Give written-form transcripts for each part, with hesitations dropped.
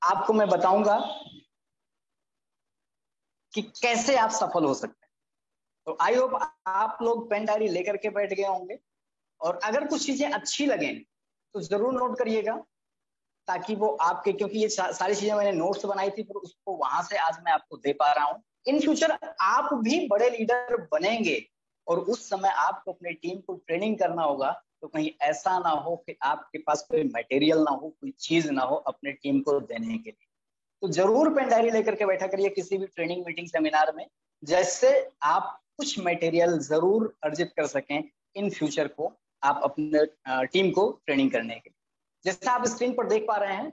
आपको मैं बताऊंगा कि कैसे आप सफल हो सकते हैं। तो आई होप आप लोग पेन डायरी लेकर के बैठ गए होंगे, और अगर कुछ चीजें अच्छी लगे तो जरूर नोट करिएगा, ताकि वो आपके, क्योंकि ये सारी चीजें मैंने नोट्स बनाई थी, पर उसको वहां से आज मैं आपको दे पा रहा हूँ। इन फ्यूचर आप भी बड़े लीडर बनेंगे, और उस समय आपको अपनी टीम को ट्रेनिंग करना होगा, तो कहीं ऐसा ना हो कि आपके पास कोई मटेरियल ना हो, कोई चीज ना हो अपने टीम को देने के लिए। तो जरूर पेन डायरी लेकर के बैठा करिए किसी भी ट्रेनिंग मीटिंग सेमिनार में, जैसे आप कुछ मटेरियल जरूर अर्जित कर सकें इन फ्यूचर को, आप अपने टीम को ट्रेनिंग करने के लिए। जैसे आप स्क्रीन पर देख पा रहे हैं,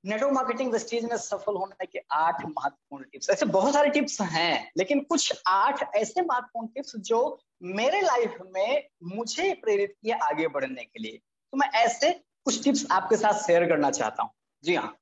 नेटवर्क मार्केटिंग वेस्टीज में सफल होने के 8 महत्वपूर्ण टिप्स। ऐसे बहुत सारे टिप्स हैं, लेकिन कुछ 8 ऐसे महत्वपूर्ण टिप्स जो मेरे लाइफ में मुझे प्रेरित किया आगे बढ़ने के लिए। तो मैं ऐसे कुछ टिप्स आपके साथ शेयर करना चाहता हूँ। जी हाँ,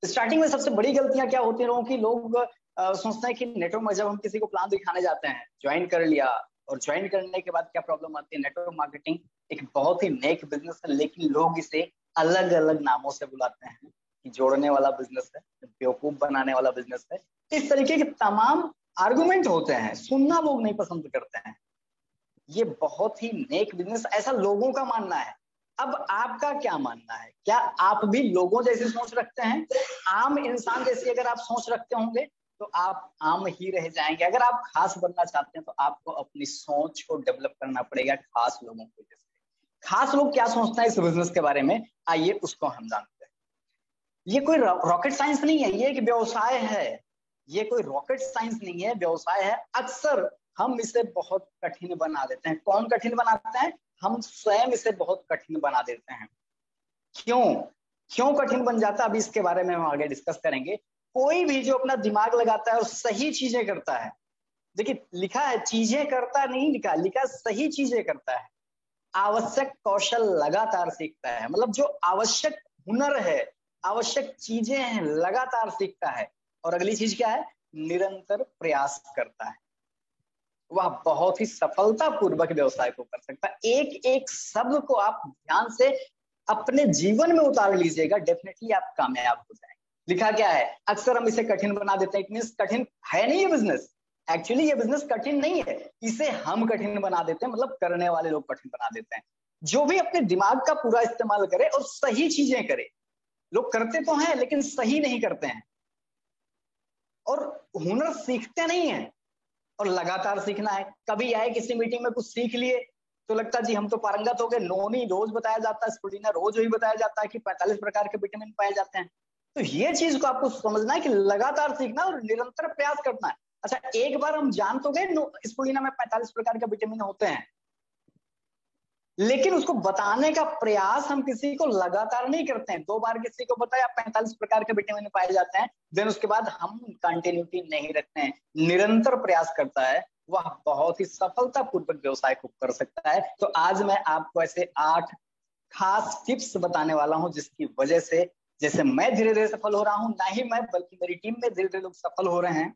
स्टार्टिंग में सबसे बड़ी गलतियां क्या होती है लोगों की, लोग सोचते हैं कि नेटवर्क में जब हम किसी को प्लान दिखाने जाते हैं, ज्वाइन कर लिया, और ज्वाइन करने के बाद क्या प्रॉब्लम आती है, नेटवर्क मार्केटिंग एक बहुत ही नेक बिजनेस है, लेकिन लोग इसे अलग अलग नामों से बुलाते हैं कि जोड़ने वाला बिजनेस है, बेवकूफ बनाने वाला बिजनेस है। इस तरीके के तमाम आर्गुमेंट होते हैं, सुनना लोग नहीं पसंद करते हैं। ये बहुत ही नेक बिजनेस ऐसा लोगों का मानना है। अब आपका क्या मानना है? क्या आप भी लोगों जैसे सोच रखते हैं? आम इंसान जैसी अगर आप सोच रखते होंगे तो आप आम ही रह जाएंगे। अगर आप खास बनना चाहते हैं तो आपको अपनी सोच को डेवलप करना पड़ेगा खास लोगों के जैसे। खास लोग क्या सोचते हैं इस बिजनेस के बारे में, आइए उसको हम जानते हैं। ये कोई रॉकेट साइंस नहीं है, ये एक व्यवसाय है। ये कोई रॉकेट साइंस नहीं है, व्यवसाय है। अक्सर हम इसे बहुत कठिन बना देते हैं। कौन कठिन बनाते हैं? हम स्वयं इसे बहुत कठिन बना देते हैं। क्यों क्यों कठिन बन जाता है, अभी इसके बारे में हम आगे डिस्कस करेंगे। कोई भी जो अपना दिमाग लगाता है और सही चीजें करता है, देखिए लिखा है चीजें करता नहीं, लिखा लिखा सही चीजें करता है, आवश्यक कौशल लगातार सीखता है। मतलब जो आवश्यक हुनर है, आवश्यक चीजें हैं, लगातार सीखता है। और अगली चीज क्या है? निरंतर प्रयास करता है। वह बहुत ही सफलता पूर्वक व्यवसाय को कर सकता है। एक एक शब्द को आप ध्यान से अपने जीवन में उतार लीजिएगा, डेफिनेटली आप कामयाब हो जाएंगे। लिखा क्या है? अक्सर हम इसे कठिन बना देते हैं। इट मींस कठिन है नहीं ये बिजनेस। एक्चुअली ये बिजनेस कठिन नहीं है, इसे हम कठिन बना देते हैं, मतलब करने वाले लोग कठिन बना देते हैं। जो भी अपने दिमाग का पूरा इस्तेमाल करे और सही चीजें करे। लोग करते तो हैं लेकिन सही नहीं करते हैं, और हुनर सीखते नहीं है, और लगातार सीखना है। कभी आए किसी मीटिंग में कुछ सीख लिए तो लगता जी हम तो पारंगत हो गए, नोनी रोज बताया जाता है, स्पुलिना रोज वही बताया जाता है कि 45 प्रकार के विटामिन पाए जाते हैं। तो ये चीज को आपको समझना है कि लगातार सीखना और निरंतर प्रयास करना है। अच्छा, एक बार हम जान तो गए स्पुलिना में 45 प्रकार के विटामिन होते हैं, लेकिन उसको बताने का प्रयास हम किसी को लगातार नहीं करते हैं। 2 बार किसी को बताया 45 प्रकार के विटामिन पाए जाते हैं, देन उसके बाद हम कंटिन्यूटी नहीं रखते हैं, निरंतर प्रयास करता है, वह बहुत ही सफलतापूर्वक व्यवसाय को कर सकता है। तो आज मैं आपको ऐसे 8 खास टिप्स बताने वाला हूं, जिसकी वजह से जैसे मैं धीरे धीरे सफल हो रहा हूं, ना ही मैं बल्कि मेरी टीम में धीरे धीरे लोग सफल हो रहे हैं,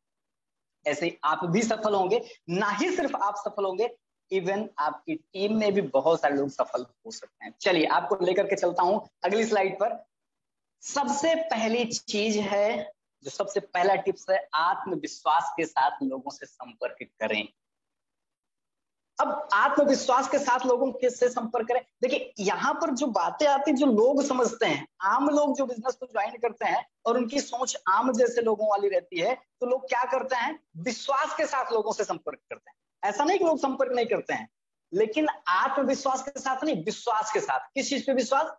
ऐसे आप भी सफल होंगे। ना ही सिर्फ आप सफल होंगे, इवन आपकी टीम में भी बहुत सारे लोग सफल हो सकते हैं। चलिए आपको लेकर के चलता हूं अगली स्लाइड पर। सबसे पहली चीज है, जो सबसे पहला टिप्स है, आत्मविश्वास के साथ लोगों से संपर्क करें। अब आत्मविश्वास के साथ लोगों के से संपर्क करें। देखिए यहां पर जो बातें आती, जो लोग समझते हैं, आम लोग जो बिजनेस को ज्वाइन करते हैं और उनकी सोच आम जैसे लोगों वाली रहती है, तो लोग क्या करते हैं? विश्वास के साथ लोगों से संपर्क करते हैं। ऐसा नहीं कि लोग संपर्क नहीं करते हैं, लेकिन आत्मविश्वास के साथ नहीं, विश्वास के साथ। किस चीज पे विश्वास?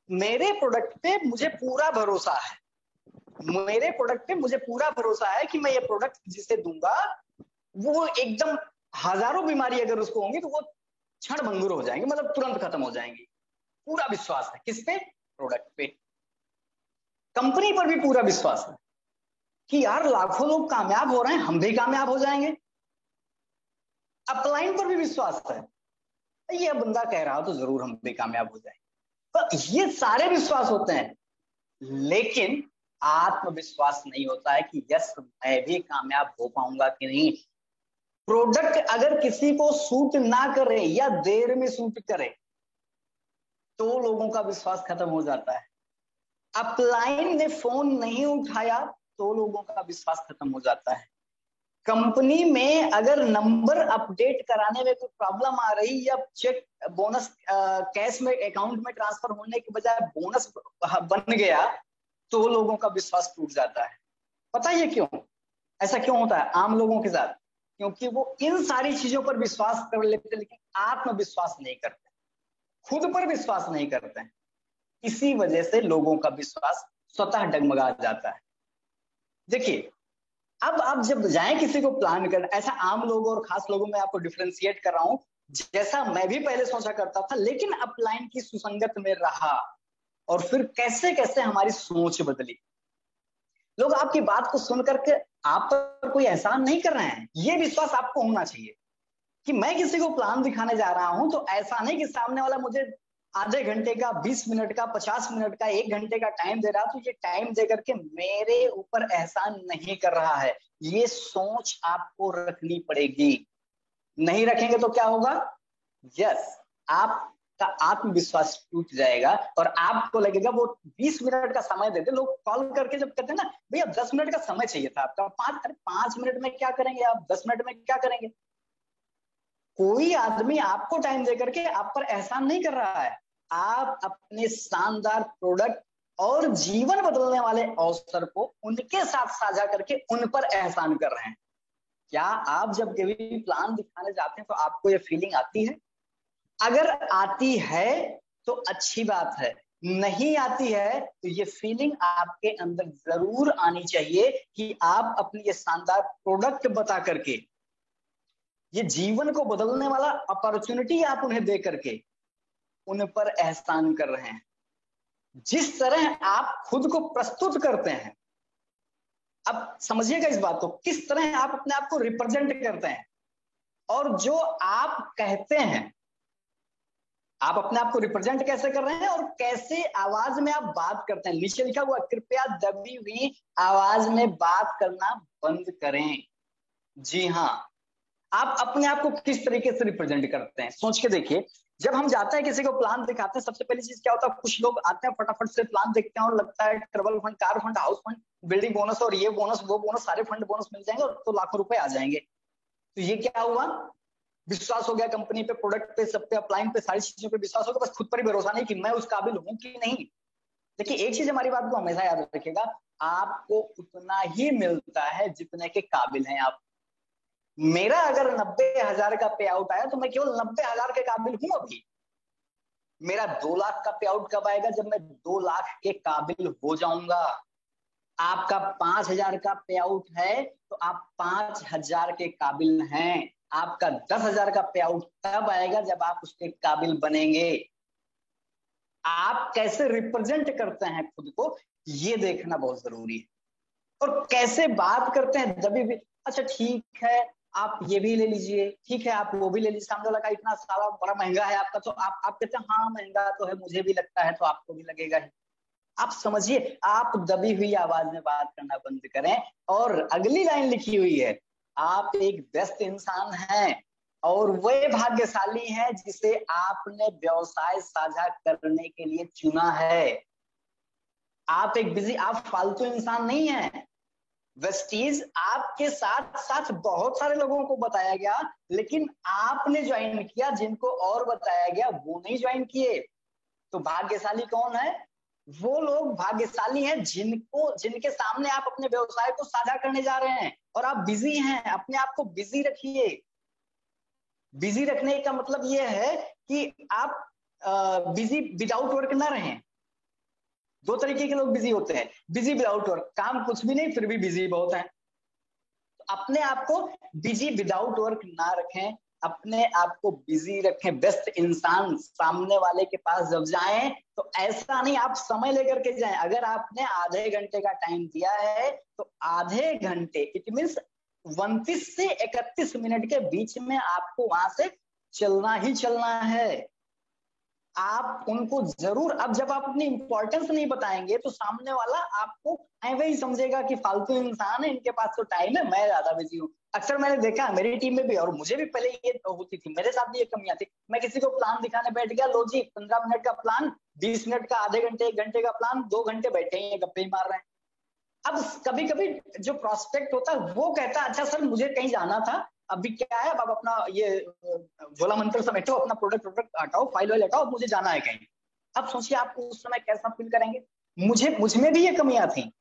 मेरे प्रोडक्ट पे मुझे पूरा भरोसा है, मेरे प्रोडक्ट पे मुझे पूरा भरोसा है कि मैं ये प्रोडक्ट जिसे दूंगा वो एकदम, हजारों बीमारी अगर उसको होंगी तो वो क्षण भंगुर हो जाएंगे, मतलब तुरंत खत्म हो जाएंगी। पूरा विश्वास है किस पे? प्रोडक्ट पे। कंपनी पर भी पूरा विश्वास है कि यार लाखों लोग कामयाब हो रहे हैं, हम भी कामयाब हो जाएंगे। अपलाइन पर भी विश्वास है, ये बंदा कह रहा तो जरूर हम भी कामयाब हो जाएंगे। तो ये सारे विश्वास होते हैं, लेकिन आत्मविश्वास नहीं होता है कि यस मैं भी कामयाब हो पाऊंगा कि नहीं। प्रोडक्ट अगर किसी को सूट ना करे या देर में सूट करे तो लोगों का विश्वास खत्म हो जाता है। अपलाइन ने फोन नहीं उठाया तो लोगों का विश्वास खत्म हो जाता है। कंपनी में अगर नंबर अपडेट कराने में कोई प्रॉब्लम आ रही या चेक बोनस कैश में अकाउंट में ट्रांसफर होने के बजाय बोनस बन गया तो लोगों का विश्वास टूट जाता है। पता है ये क्यों? ऐसा क्यों होता है आम लोगों के साथ? क्योंकि वो इन सारी चीजों पर विश्वास कर लेते लेकिन आत्मविश्वास नहीं करते, खुद पर विश्वास नहीं करते हैं। इसी वजह से लोगों का विश्वास स्वतः डगमगा जाता है। देखिए, अब आप जब जाएं किसी को प्लान करना, ऐसा आम लोगों और खास लोगों में आपको डिफरेंशिएट कर रहा हूं, जैसा मैं भी पहले सोचा करता था लेकिन अपलाइन की सुसंगत में रहा और फिर कैसे कैसे हमारी सोच बदली। लोग आपकी बात को सुन करके आप पर कोई एहसान नहीं कर रहे हैं, ये विश्वास आपको होना चाहिए कि मैं किसी को प्लान दिखाने जा रहा हूं तो ऐसा नहीं कि सामने वाला मुझे आधे घंटे का, 20 मिनट का, 50 मिनट का, 1 घंटे का टाइम दे रहा, तो ये टाइम दे करके मेरे ऊपर एहसान नहीं कर रहा है। ये सोच आपको रखनी पड़ेगी। नहीं रखेंगे तो क्या होगा? यस, आपका आत्मविश्वास टूट जाएगा और आपको लगेगा वो 20 मिनट का समय देते। लोग कॉल करके जब कहते हैं ना भैया 10 मिनट का समय चाहिए था आपका, 5 मिनट में क्या करेंगे आप, 10 मिनट में क्या करेंगे? कोई आदमी आपको टाइम देकर के आप पर एहसान नहीं कर रहा है। आप अपने शानदार प्रोडक्ट और जीवन बदलने वाले अवसर को उनके साथ साझा करके उन पर एहसान कर रहे हैं। क्या आप जब कभी प्लान दिखाने जाते हैं तो आपको ये फीलिंग आती है? अगर आती है तो अच्छी बात है, नहीं आती है तो ये फीलिंग आपके अंदर जरूर आनी चाहिए कि आप अपनी ये शानदार प्रोडक्ट बता करके, ये जीवन को बदलने वाला अपॉर्चुनिटी आप उन्हें दे करके उन पर एहसान कर रहे हैं। जिस तरह आप खुद को प्रस्तुत करते हैं, अब समझिएगा इस बात को, किस तरह आप अपने आप को रिप्रेजेंट करते हैं और जो आप कहते हैं, आप अपने आप को रिप्रेजेंट कैसे कर रहे हैं और कैसे आवाज में आप बात करते हैं। नीचे लिखा हुआ कृपया दबी हुई आवाज में बात करना बंद करें। जी हाँ, आप अपने आप को किस तरीके से रिप्रेजेंट करते हैं सोच के देखिए। जब हम जाते हैं किसी को प्लान दिखाते हैं, सबसे पहली चीज क्या होता है, कुछ लोग आते हैं फटाफट से प्लान देखते हैं और लगता है trouble fund, car fund, house fund, building bonus और ये बोनस वो बोनस, सारे फंड बोनस मिल जाएंगे और तो लाखों रुपए आ जाएंगे। तो ये क्या हुआ? विश्वास हो गया कंपनी पे, प्रोडक्ट पे, सब पे, अपलाइन पे, सारी चीजों पे विश्वास होगा, बस खुद पर ही भरोसा नहीं कि मैं उस काबिल हूं कि नहीं। देखिए एक चीज हमारी बात को हमेशा याद रखिएगा, आपको उतना ही मिलता है जितने के काबिल हैं आप। मेरा अगर 90,000 का पे आउट आया तो मैं केवल 90,000 के काबिल हूं अभी। मेरा 2 लाख का पे आउट कब आएगा? जब मैं 2 लाख के काबिल हो जाऊंगा। आपका 5,000 का पे आउट है तो आप 5,000 के काबिल हैं। आपका 10,000 का पे आउट तब आएगा जब आप उसके काबिल बनेंगे। आप कैसे रिप्रेजेंट करते हैं खुद को, ये देखना बहुत जरूरी है। और कैसे बात करते हैं दबी भी, अच्छा ठीक है आप ये भी ले लीजिए, ठीक है आप वो भी ले लीजिए, सामने वाला का इतना सारा बड़ा महंगा है आपका, तो आप कहते हैं हाँ महंगा तो है, मुझे भी लगता है तो आपको भी लगेगा ही। आप समझिए, आप दबी हुई आवाज में बात करना बंद करें। और अगली लाइन लिखी हुई है, आप एक व्यस्त इंसान हैं और वे भाग्यशाली हैं जिसे आपने व्यवसाय साझा करने के लिए चुना है। आप एक बिजी, आप फालतू इंसान नहीं है। वेस्टीज आपके साथ साथ बहुत सारे लोगों को बताया गया, लेकिन आपने ज्वाइन किया, जिनको और बताया गया वो नहीं ज्वाइन किए। तो भाग्यशाली कौन है? वो लोग भाग्यशाली हैं जिनके सामने आप अपने व्यवसाय को साझा करने जा रहे हैं। और आप बिजी हैं, अपने आप को बिजी रखिए। बिजी रखने का मतलब ये है कि आप बिजी विदाउट वर्क ना रहें। 2 तरीके के लोग बिजी होते हैं, बिजी विदाउट वर्क, काम कुछ भी नहीं फिर भी बिजी बहुत है। तो अपने आप को बिजी विदाउट वर्क ना रखें, अपने आप को बिजी रखें। व्यस्त इंसान सामने वाले के पास जब जाएं तो ऐसा नहीं आप समय लेकर के जाएं। अगर आपने आधे घंटे का टाइम दिया है तो आधे घंटे, इट मीन्स 29 से 31 मिनट के बीच में आपको वहां से चलना ही चलना है। आप उनको जरूर, अब जब आप अपनी इंपॉर्टेंस नहीं बताएंगे तो सामने वाला आपको वही समझेगा कि फालतू इंसान है, इनके पास तो टाइम है, मैं ज्यादा बिजी हूँ। अक्सर मैंने देखा मेरी टीम में भी, और मुझे भी पहले ये होती थी, मेरे साथ भी ये कमियां थी। मैं किसी को प्लान दिखाने बैठ गया, लो जी 15 मिनट का प्लान, 20 मिनट का, आधे घंटे 1 घंटे का प्लान, 2 घंटे बैठे हैं गप्पे ही मार रहे हैं। अब कभी कभी जो प्रोस्पेक्ट होता है वो कहता है अच्छा सर मुझे कहीं जाना था, अभी क्या है, अब आप अपना ये भोला मंत्र समेटो, अपना प्रोडक्ट हटाओ, फाइल वाइल हटाओ, मुझे जाना है कहीं। अब सोचिए आप उस समय कैसा फील करेंगे। मुझ में भी ये कमियां थी,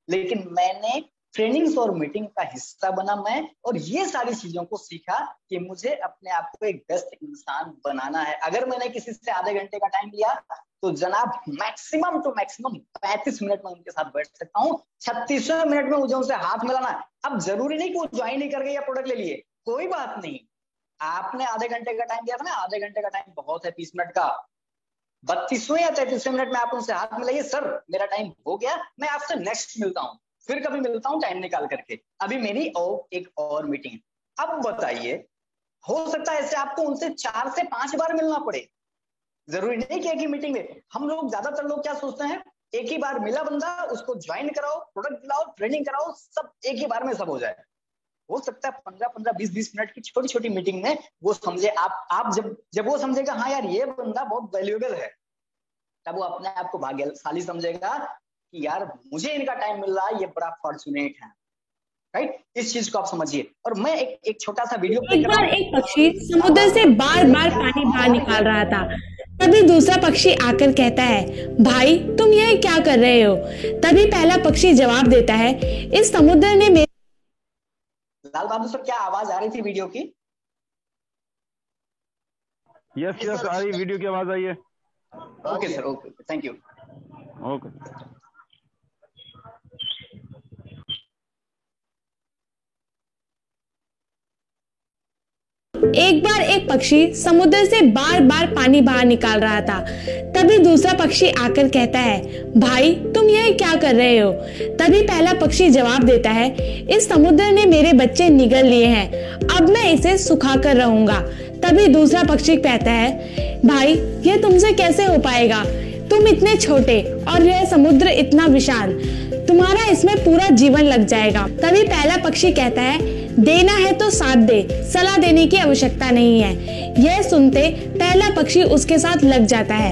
लेकिन मैंने ट्रेनिंग्स और मीटिंग का हिस्सा बना मैं, और ये सारी चीजों को सीखा कि मुझे अपने आप को एक बेस्ट इंसान बनाना है। अगर मैंने किसी से आधे घंटे का टाइम लिया तो जनाब मैक्सिमम टू मैक्सिमम 35 मिनट में उनके साथ बैठ सकता हूँ। 36वें मिनट में मुझे उनसे हाथ मिलाना है। अब जरूरी नहीं कि वो ज्वाइन ही कर गए या प्रोडक्ट ले लिए, कोई बात नहीं, आपने आधे घंटे का टाइम दिया था ना, आधे घंटे का टाइम बहुत है 30 मिनट का। 32वें या 33वें मिनट में आप उनसे हाथ मिलाइए, सर मेरा टाइम हो गया, मैं आपसे नेक्स्ट मिलता हूँ, फिर कभी मिलता हूँ टाइम निकाल करके, अभी मेरी एक और मीटिंग है। अब बताइए, हो सकता है ऐसे आपको उनसे 4 से 5 बार मिलना पड़े, जरूरी नहीं कि एक ही मीटिंग में। हम लोग, ज्यादातर लोग क्या सोचते हैं, एक ही बार मिला बंदा, उसको ज्वाइन कराओ, प्रोडक्ट दिलाओ, ट्रेनिंग कराओ, सब एक ही बार में सब हो जाए। हो सकता है 15-15, 20-20 मिनट की छोटी छोटी मीटिंग में वो समझे, आप जब वो समझेगा हाँ यार ये बंदा बहुत वैल्यूएबल है, तब वो अपने आप को भाग्यशाली समझेगा कि यार मुझे इनका टाइम मिल रहा है, ये बड़ा फॉर्चुनेट है। राइट, इस चीज को आप समझिए। और मैं एक छोटा सा वीडियो प्ले एक कर रहा बार हूँ। एक पक्षी समुद्र से बार बार पानी बाहर निकाल रहा था। तभी दूसरा पक्षी आकर कहता है, भाई तुम यह क्या कर रहे हो? तभी पहला पक्षी जवाब देता है, इस समुद्र ने मेरे। लाल बहादुर सर, क्या आवाज आ रही थी वीडियो की? यस आ रही, वीडियो की आवाज आई है। Okay sir, okay, thank you. Okay. एक बार एक पक्षी समुद्र से बार बार पानी बाहर निकाल रहा था। तभी दूसरा पक्षी आकर कहता है, भाई तुम यह क्या कर रहे हो? तभी पहला पक्षी जवाब देता है, इस समुद्र ने मेरे बच्चे निगल लिए हैं, अब मैं इसे सुखा कर रहूंगा। तभी दूसरा पक्षी कहता है, भाई यह तुमसे कैसे हो पाएगा? तुम इतने छोटे और यह समुद्र इतना विशाल, तुम्हारा इसमें पूरा जीवन लग जाएगा। तभी पहला पक्षी कहता है, देना है तो साथ दे, सलाह देने की आवश्यकता नहीं है। यह सुनते पहला पक्षी उसके साथ लग जाता है।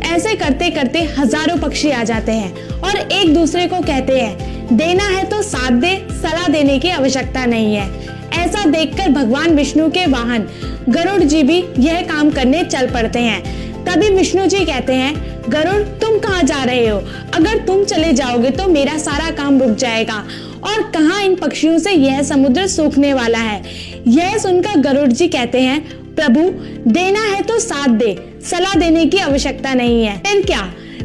ऐसे करते करते हजारों पक्षी आ जाते हैं और एक दूसरे को कहते हैं, देना है तो साथ दे, सलाह देने की आवश्यकता नहीं है। ऐसा देखकर भगवान विष्णु के वाहन गरुड़ जी भी यह काम करने चल पड़ते हैं। तभी विष्णु जी कहते हैं, गरुड़ तुम कहाँ जा रहे हो? अगर तुम चले जाओगे तो मेरा सारा काम रुक जाएगा, और कहाँ इन पक्षियों से यह समुद्र सूखने वाला है। यह सुनकर गरुड़ जी कहते हैं, प्रभु देना है तो साथ दे, सलाह देने की आवश्यकता नहीं है। फिर क्या,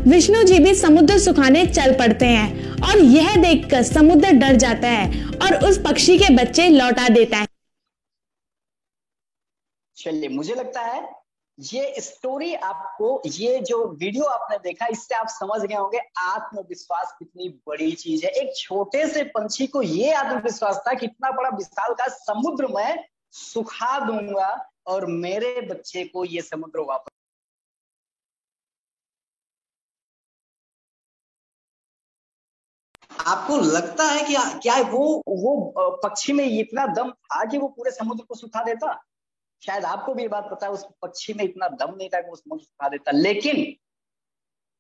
विष्णु जी भी समुद्र सुखाने चल पड़ते हैं और यह देखकर समुद्र डर जाता है और उस पक्षी के बच्चे लौटा देता है। चलिए, मुझे लगता है ये स्टोरी आपको, ये जो वीडियो आपने देखा, इससे आप समझ गए होंगे आत्मविश्वास कितनी बड़ी चीज है। एक छोटे से पंछी को ये आत्मविश्वास था कि इतना बड़ा विशाल का समुद्र मैं सुखा दूंगा और मेरे बच्चे को ये समुद्र वापस। आपको लगता है कि क्या वो पक्षी में इतना दम था कि वो पूरे समुद्र को सुखा देता? शायद आपको भी ये बात पता है, उस पक्षी में इतना दम नहीं था कि वो समुद्र सुखा देता, लेकिन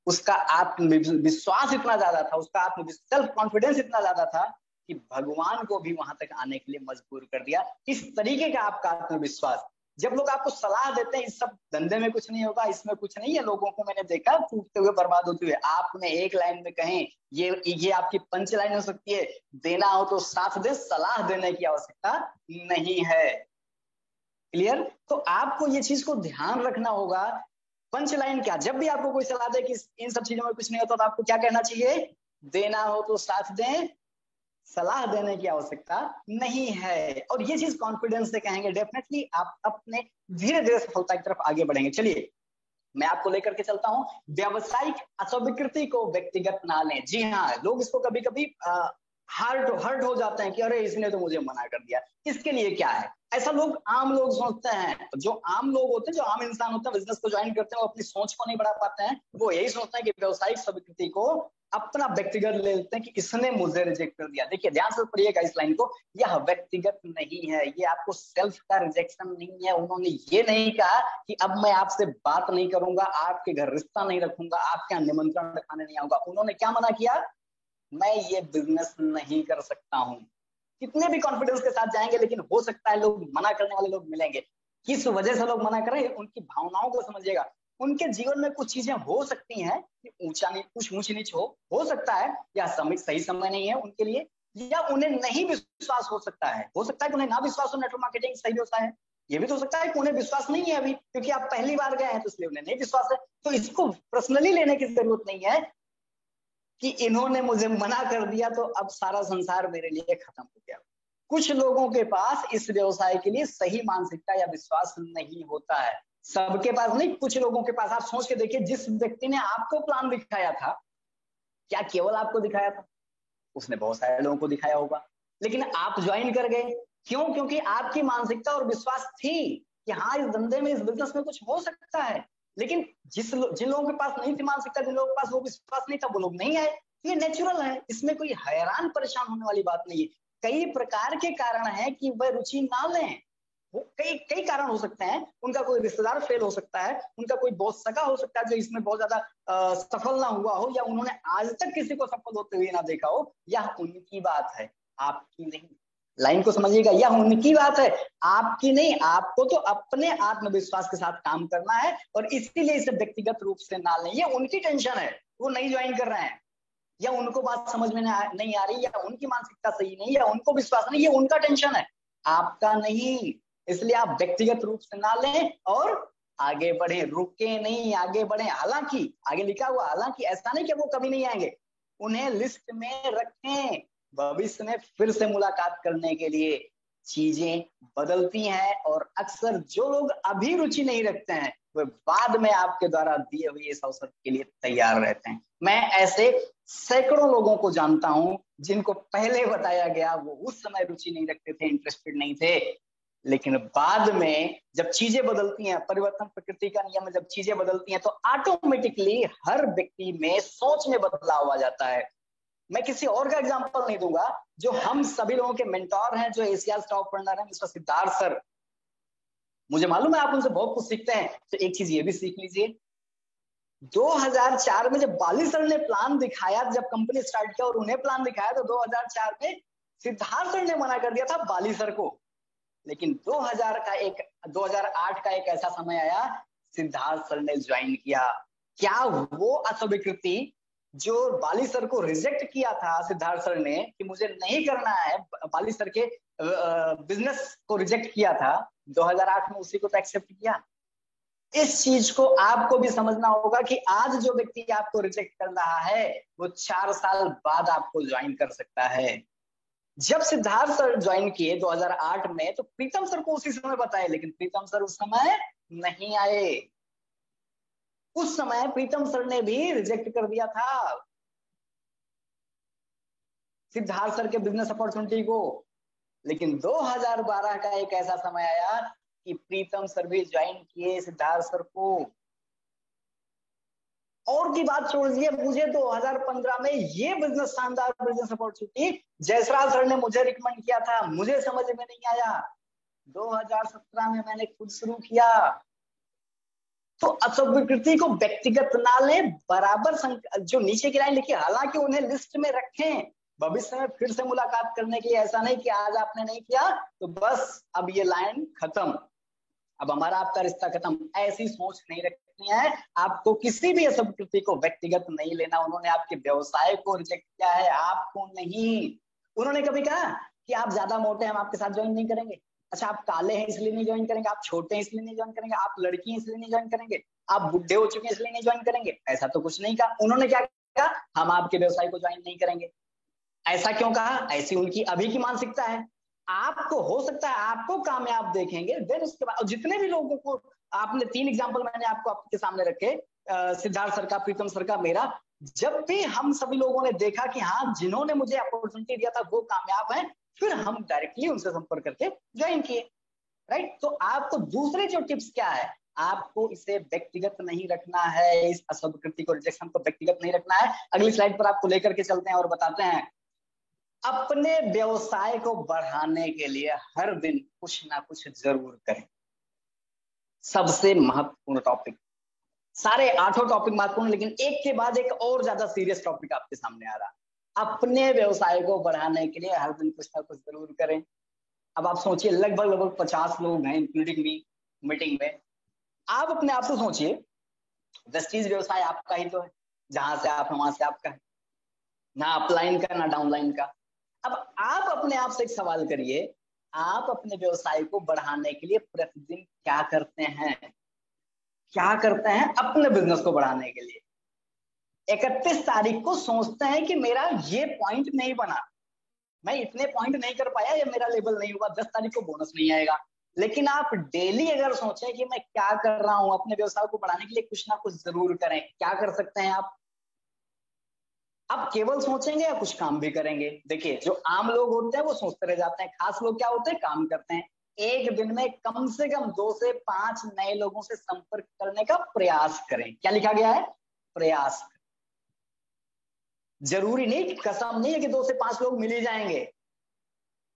उसका आत्मविश्वास इतना ज्यादा था, उसका सेल्फ कॉन्फिडेंस इतना ज्यादा था कि भगवान को भी वहां तक आने के लिए मजबूर कर दिया। इस तरीके का आपका आत्मविश्वास, जब लोग आपको सलाह देते हैं इस सब धंधे में कुछ नहीं होगा, इसमें कुछ नहीं है, लोगों को मैंने देखा टूटते हुए, बर्बाद होते हुए, आपने एक लाइन में कहें, ये आपकी पंच लाइन हो सकती है, देना हो तो साथ दे, सलाह देने की आवश्यकता नहीं है। क्लियर? तो आपको ये चीज को ध्यान रखना होगा। पंच लाइन क्या, जब भी आपको कोई सलाह दे कि इन सब चीजों में कुछ नहीं होता, तो आपको क्या कहना चाहिए? देना हो तो साथ दें, सलाह देने की आवश्यकता नहीं है। और ये चीज कॉन्फिडेंस से कहेंगे, डेफिनेटली आप अपने धीरे धीरे सफलता की तरफ आगे बढ़ेंगे। चलिए, मैं आपको लेकर के चलता हूं, व्यावसायिक अस्वीकृति को व्यक्तिगत ना लें। जी हाँ, लोग इसको कभी कभी हर्ट हो जाते हैं कि अरे इसने तो मुझे मना कर दिया। इसके लिए क्या है, ऐसा लोग आम लोग सोचते हैं। जो आम लोग होते हैं, जो आम इंसान होते हैं, बिजनेस को ज्वाइन करते हैं, वो अपनी सोच को नहीं बढ़ा पाते हैं। वो यही सोचते हैं कि व्यवसायिक स्वीकृति को अपना व्यक्तिगत ले लेते हैं कि इसने मुझे रिजेक्ट कर दिया। देखिए ध्यान से पढ़िएगा इस लाइन को, यह व्यक्तिगत नहीं है, ये आपको सेल्फ का रिजेक्शन नहीं है। उन्होंने ये नहीं कहा कि अब मैं आपसे बात नहीं करूंगा, आपके घर रिश्ता नहीं रखूंगा, आपके यहाँ निमंत्रण खाने नहीं आऊंगा। उन्होंने क्या मना किया? मैं ये बिजनेस नहीं कर सकता हूं। कितने भी कॉन्फिडेंस के साथ जाएंगे, लेकिन हो सकता है लोग मना करने वाले लोग मिलेंगे। किस वजह से लोग मना करें, उनकी भावनाओं को समझिएगा। उनके जीवन में कुछ चीजें हो सकती हैं कि कुछ ऊंच नीच हो सकता है, या सही समय नहीं है उनके लिए, या उन्हें नहीं विश्वास हो सकता है कि उन्हें ना विश्वास हो नेटवर्क मार्केटिंग सही व्यवसाय है। ये भी तो हो सकता है कि उन्हें विश्वास नहीं है अभी, क्योंकि आप पहली बार गए हैं तो इसलिए उन्हें नहीं विश्वास है। तो इसको पर्सनली लेने की जरूरत नहीं है कि इन्होंने मुझे मना कर दिया तो अब सारा संसार मेरे लिए खत्म हो गया। कुछ लोगों के पास इस व्यवसाय के लिए सही मानसिकता या विश्वास नहीं होता है, सबके पास नहीं, कुछ लोगों के पास। आप सोच के देखिए, जिस व्यक्ति ने आपको प्लान दिखाया था, क्या केवल आपको दिखाया था? उसने बहुत सारे लोगों को दिखाया होगा, लेकिन आप ज्वाइन कर गए। क्यों? क्योंकि आपकी मानसिकता और विश्वास थी कि हाँ, इस धंधे में, इस बिजनेस में कुछ हो सकता है। लेकिन जिन लोगों के पास नहीं थी मानसिकता, जिन लोगों के पास वो विश्वास नहीं था, वो लोग नहीं आए। ये नेचुरल है, इसमें कोई हैरान परेशान होने वाली बात नहीं है। कई प्रकार के कारण है कि वह रुचि ना लें। वो कई कारण हो सकते हैं। उनका कोई रिश्तेदार फेल हो सकता है, उनका कोई बहुत सगा हो सकता है जो इसमें बहुत ज्यादा सफल ना हुआ हो, या उन्होंने आज तक किसी को सफल होते हुए ना देखा हो। यह उनकी बात है, आपकी नहीं। लाइन को समझिएगा, यह उनकी बात है, आपकी नहीं। आपको तो अपने आत्मविश्वास के साथ काम करना है, और इसीलिए इसे व्यक्तिगत रूप से ना लें। ये उनकी टेंशन है, वो नहीं ज्वाइन कर रहे हैं, या उनको बात समझ में नहीं आ रही, या उनकी मानसिकता सही नहीं, या उनको विश्वास नहीं। ये उनका टेंशन है, आपका नहीं। इसलिए आप व्यक्तिगत रूप से ना लें और आगे बढ़े, रुके नहीं, आगे बढ़े। हालांकि आगे लिखा हुआ, हालांकि ऐसा नहीं कि वो कभी नहीं आएंगे, उन्हें लिस्ट में रखें भविष्य में फिर से मुलाकात करने के लिए। चीजें बदलती हैं, और अक्सर जो लोग अभी रुचि नहीं रखते हैं, वे बाद में आपके द्वारा दिए हुए इस अवसर के लिए तैयार रहते हैं। मैं ऐसे सैकड़ों लोगों को जानता हूं जिनको पहले बताया गया, वो उस समय रुचि नहीं रखते थे, इंटरेस्टेड नहीं थे, लेकिन बाद में जब चीजें बदलती हैं, परिवर्तन प्रकृति का नियम है, जब चीजें बदलती हैं तो ऑटोमेटिकली हर व्यक्ति में सोच में बदलाव आ जाता है। मैं किसी और का एग्जांपल नहीं दूंगा, जो हम सभी लोगों के मेंटोर हैं, जो एशियाज टॉप अर्नर हैं, मिस्टर सिद्धार्थ सर। मुझे मालूम है आप उनसे बहुत कुछ सीखते हैं, तो एक चीज ये भी सीख लीजिए। 2004 में जब बाली सर ने प्लान दिखाया, जब कंपनी स्टार्ट किया और उन्हें प्लान दिखाया, तो 2004 में सिद्धार्थ सर ने मना कर दिया था बाली सर को। लेकिन 2008 का एक ऐसा समय आया, सिद्धार्थ सर ने ज्वाइन किया। क्या वो अस्वीकृति जो बाली सर को रिजेक्ट किया था सिद्धार्थ सर ने कि मुझे नहीं करना है, बाली सर के बिजनेस को रिजेक्ट किया था, 2008 में उसी को तो एक्सेप्ट किया। इस चीज को आपको भी समझना होगा कि आज जो व्यक्ति आपको रिजेक्ट कर रहा है, वो 4 साल बाद आपको ज्वाइन कर सकता है। जब सिद्धार्थ सर ज्वाइन किए 2008 में, तो प्रीतम सर को उसी समय बताया, लेकिन प्रीतम सर उस समय नहीं आए। उस समय प्रीतम सर ने भी रिजेक्ट कर दिया था सिद्धार्थ सर के बिजनेस अपॉर्चुनिटी को। लेकिन 2012 का एक ऐसा समय आया कि प्रीतम सर भी ज्वाइन किए सिद्धार्थ सर को। और की बात छोड़ दीजिए, मुझे 2015 में ये बिजनेस, शानदार बिजनेस अपॉर्चुनिटी जयसराज सर ने मुझे रिकमेंड किया था, मुझे समझ में नहीं आया। 2017 में मैंने खुद शुरू किया। तो अस्वीकृति को व्यक्तिगत ना ले, बराबर जो नीचे की लाइन लिखी, हालांकि उन्हें लिस्ट में रखें भविष्य में फिर से मुलाकात करने के लिए। ऐसा नहीं कि आज आपने नहीं किया तो बस अब ये लाइन खत्म, अब हमारा आपका रिश्ता खत्म। ऐसी सोच नहीं रखनी है। आपको किसी भी अस्वीकृति को व्यक्तिगत नहीं लेना। उन्होंने आपके व्यवसाय को रिजेक्ट किया है, आपको नहीं। उन्होंने कभी कहा कि आप ज्यादा मोटे हैं, हम आपके साथ ज्वाइन नहीं करेंगे। अच्छा, आप काले हैं इसलिए नहीं ज्वाइन करेंगे, आप छोटे हैं इसलिए नहीं ज्वाइन करेंगे, आप लड़की हैं इसलिए नहीं ज्वाइन करेंगे, आप बुढ़े हो चुके हैं इसलिए नहीं ज्वाइन करेंगे। ऐसा तो कुछ नहीं कहा। उन्होंने क्या कहा? हम आपके व्यवसाय को ज्वाइन नहीं करेंगे। ऐसा क्यों कहा? ऐसी उनकी अभी की मानसिकता है। आपको हो सकता है आपको कामयाब देखेंगे, फिर उसके बाद जितने भी लोगों को आपने 3 एग्जाम्पल मैंने आपको आपके सामने रखे, सिद्धार्थ सर का, प्रीतम सर का, मेरा। जब भी हम सभी लोगों ने देखा कि हाँ, जिन्होंने मुझे अपॉर्चुनिटी दिया था वो कामयाब हैं, फिर हम डायरेक्टली उनसे संपर्क करके ज्वाइन किए। राइट। तो आपको दूसरे जो टिप्स क्या है, आपको इसे व्यक्तिगत नहीं रखना है, इस असंकृति को, रिजेक्शन को व्यक्तिगत नहीं रखना है। अगली स्लाइड पर आपको लेकर के चलते हैं और बताते हैं, अपने व्यवसाय को बढ़ाने के लिए हर दिन कुछ ना कुछ जरूर करें। सबसे महत्वपूर्ण टॉपिक, सारे 8 टॉपिक महत्वपूर्ण, लेकिन एक के बाद एक और ज्यादा सीरियस टॉपिक आपके सामने आ रहा। अपने व्यवसाय को बढ़ाने के लिए हर दिन कुछ ना कुछ जरूर करें। अब आप सोचिए, लगभग 50 लोग हैं इंक्लूडिंग मी मीटिंग में। आप अपने आप से सोचिए, वेस्टीज व्यवसाय आपका ही तो है, जहां से आप हैं वहां से आपका है, ना अपलाइन का ना डाउनलाइन का। अब आप अपने आप से एक सवाल करिए, आप अपने व्यवसाय को बढ़ाने के लिए प्रतिदिन क्या करते हैं, क्या करते हैं अपने बिजनेस को बढ़ाने के लिए। 31 तारीख को सोचते हैं कि मेरा ये पॉइंट नहीं बना, मैं इतने पॉइंट नहीं कर पाया, या मेरा लेवल नहीं हुआ, 10 तारीख को बोनस नहीं आएगा। लेकिन आप डेली अगर सोचें कि मैं क्या कर रहा हूं अपने व्यवसाय को बढ़ाने के लिए, कुछ ना कुछ जरूर करें। क्या कर सकते हैं आप केवल सोचेंगे या कुछ काम भी करेंगे? देखिए, जो आम लोग होते हैं वो सोचते रह जाते हैं, खास लोग क्या होते हैं, काम करते हैं। एक दिन में कम से कम 2 से 5 नए लोगों से संपर्क करने का प्रयास करें। क्या लिखा गया है? प्रयास। जरूरी नहीं, कसम नहीं है कि 2 से 5 लोग मिल ही जाएंगे,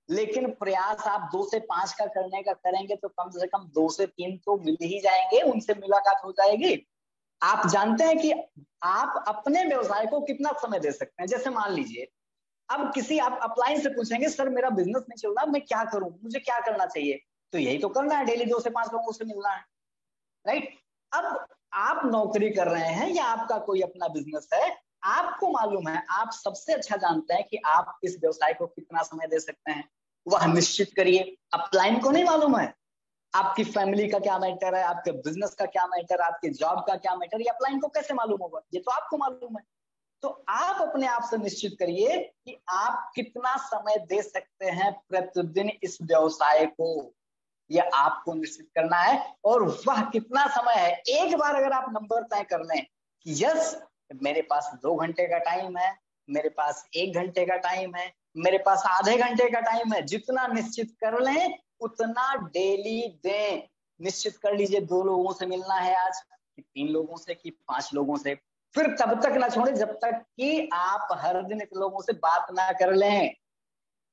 लेकिन प्रयास आप 2 से 5 का करने का करेंगे तो कम से कम 2 से 3 तो मिल ही जाएंगे, उनसे मुलाकात हो जाएगी। आप जानते हैं कि आप अपने व्यवसाय को कितना समय दे सकते हैं। जैसे मान लीजिए, अब किसी आप अपलाइन से पूछेंगे, सर मेरा बिजनेस नहीं चल रहा, मैं क्या करूं, मुझे क्या करना चाहिए? तो यही तो करना है, डेली 2 से 5 लोगों से मिलना है, राइट। अब आप नौकरी कर रहे हैं या आपका कोई अपना बिजनेस है, आपको मालूम है, आप सबसे अच्छा जानते हैं कि आप इस व्यवसाय को कितना समय दे सकते हैं, वह निश्चित करिए। अपलाइन को नहीं मालूम है आपकी फैमिली का क्या मैटर है, आपके बिजनेस का क्या मैटर, आपके जॉब का क्या मैटर, ये अपलाइन को कैसे मालूम होगा? ये तो आपको मालूम है। तो आप अपने आप से निश्चित करिए कि आप कितना समय दे सकते हैं प्रतिदिन इस व्यवसाय को, यह आपको निश्चित करना है। और वह कितना समय है, एक बार अगर आप नंबर तय कर लें कि यस मेरे पास 2 घंटे का टाइम है, मेरे पास 1 घंटे का टाइम है, मेरे पास आधे घंटे का टाइम है, जितना निश्चित कर लें उतना डेली दें। निश्चित कर लीजिए 2 लोगों से मिलना है आज, कि 3 लोगों से, कि 5 लोगों से। फिर तब तक ना छोड़े जब तक कि आप हर दिन इतने लोगों से बात ना कर लें।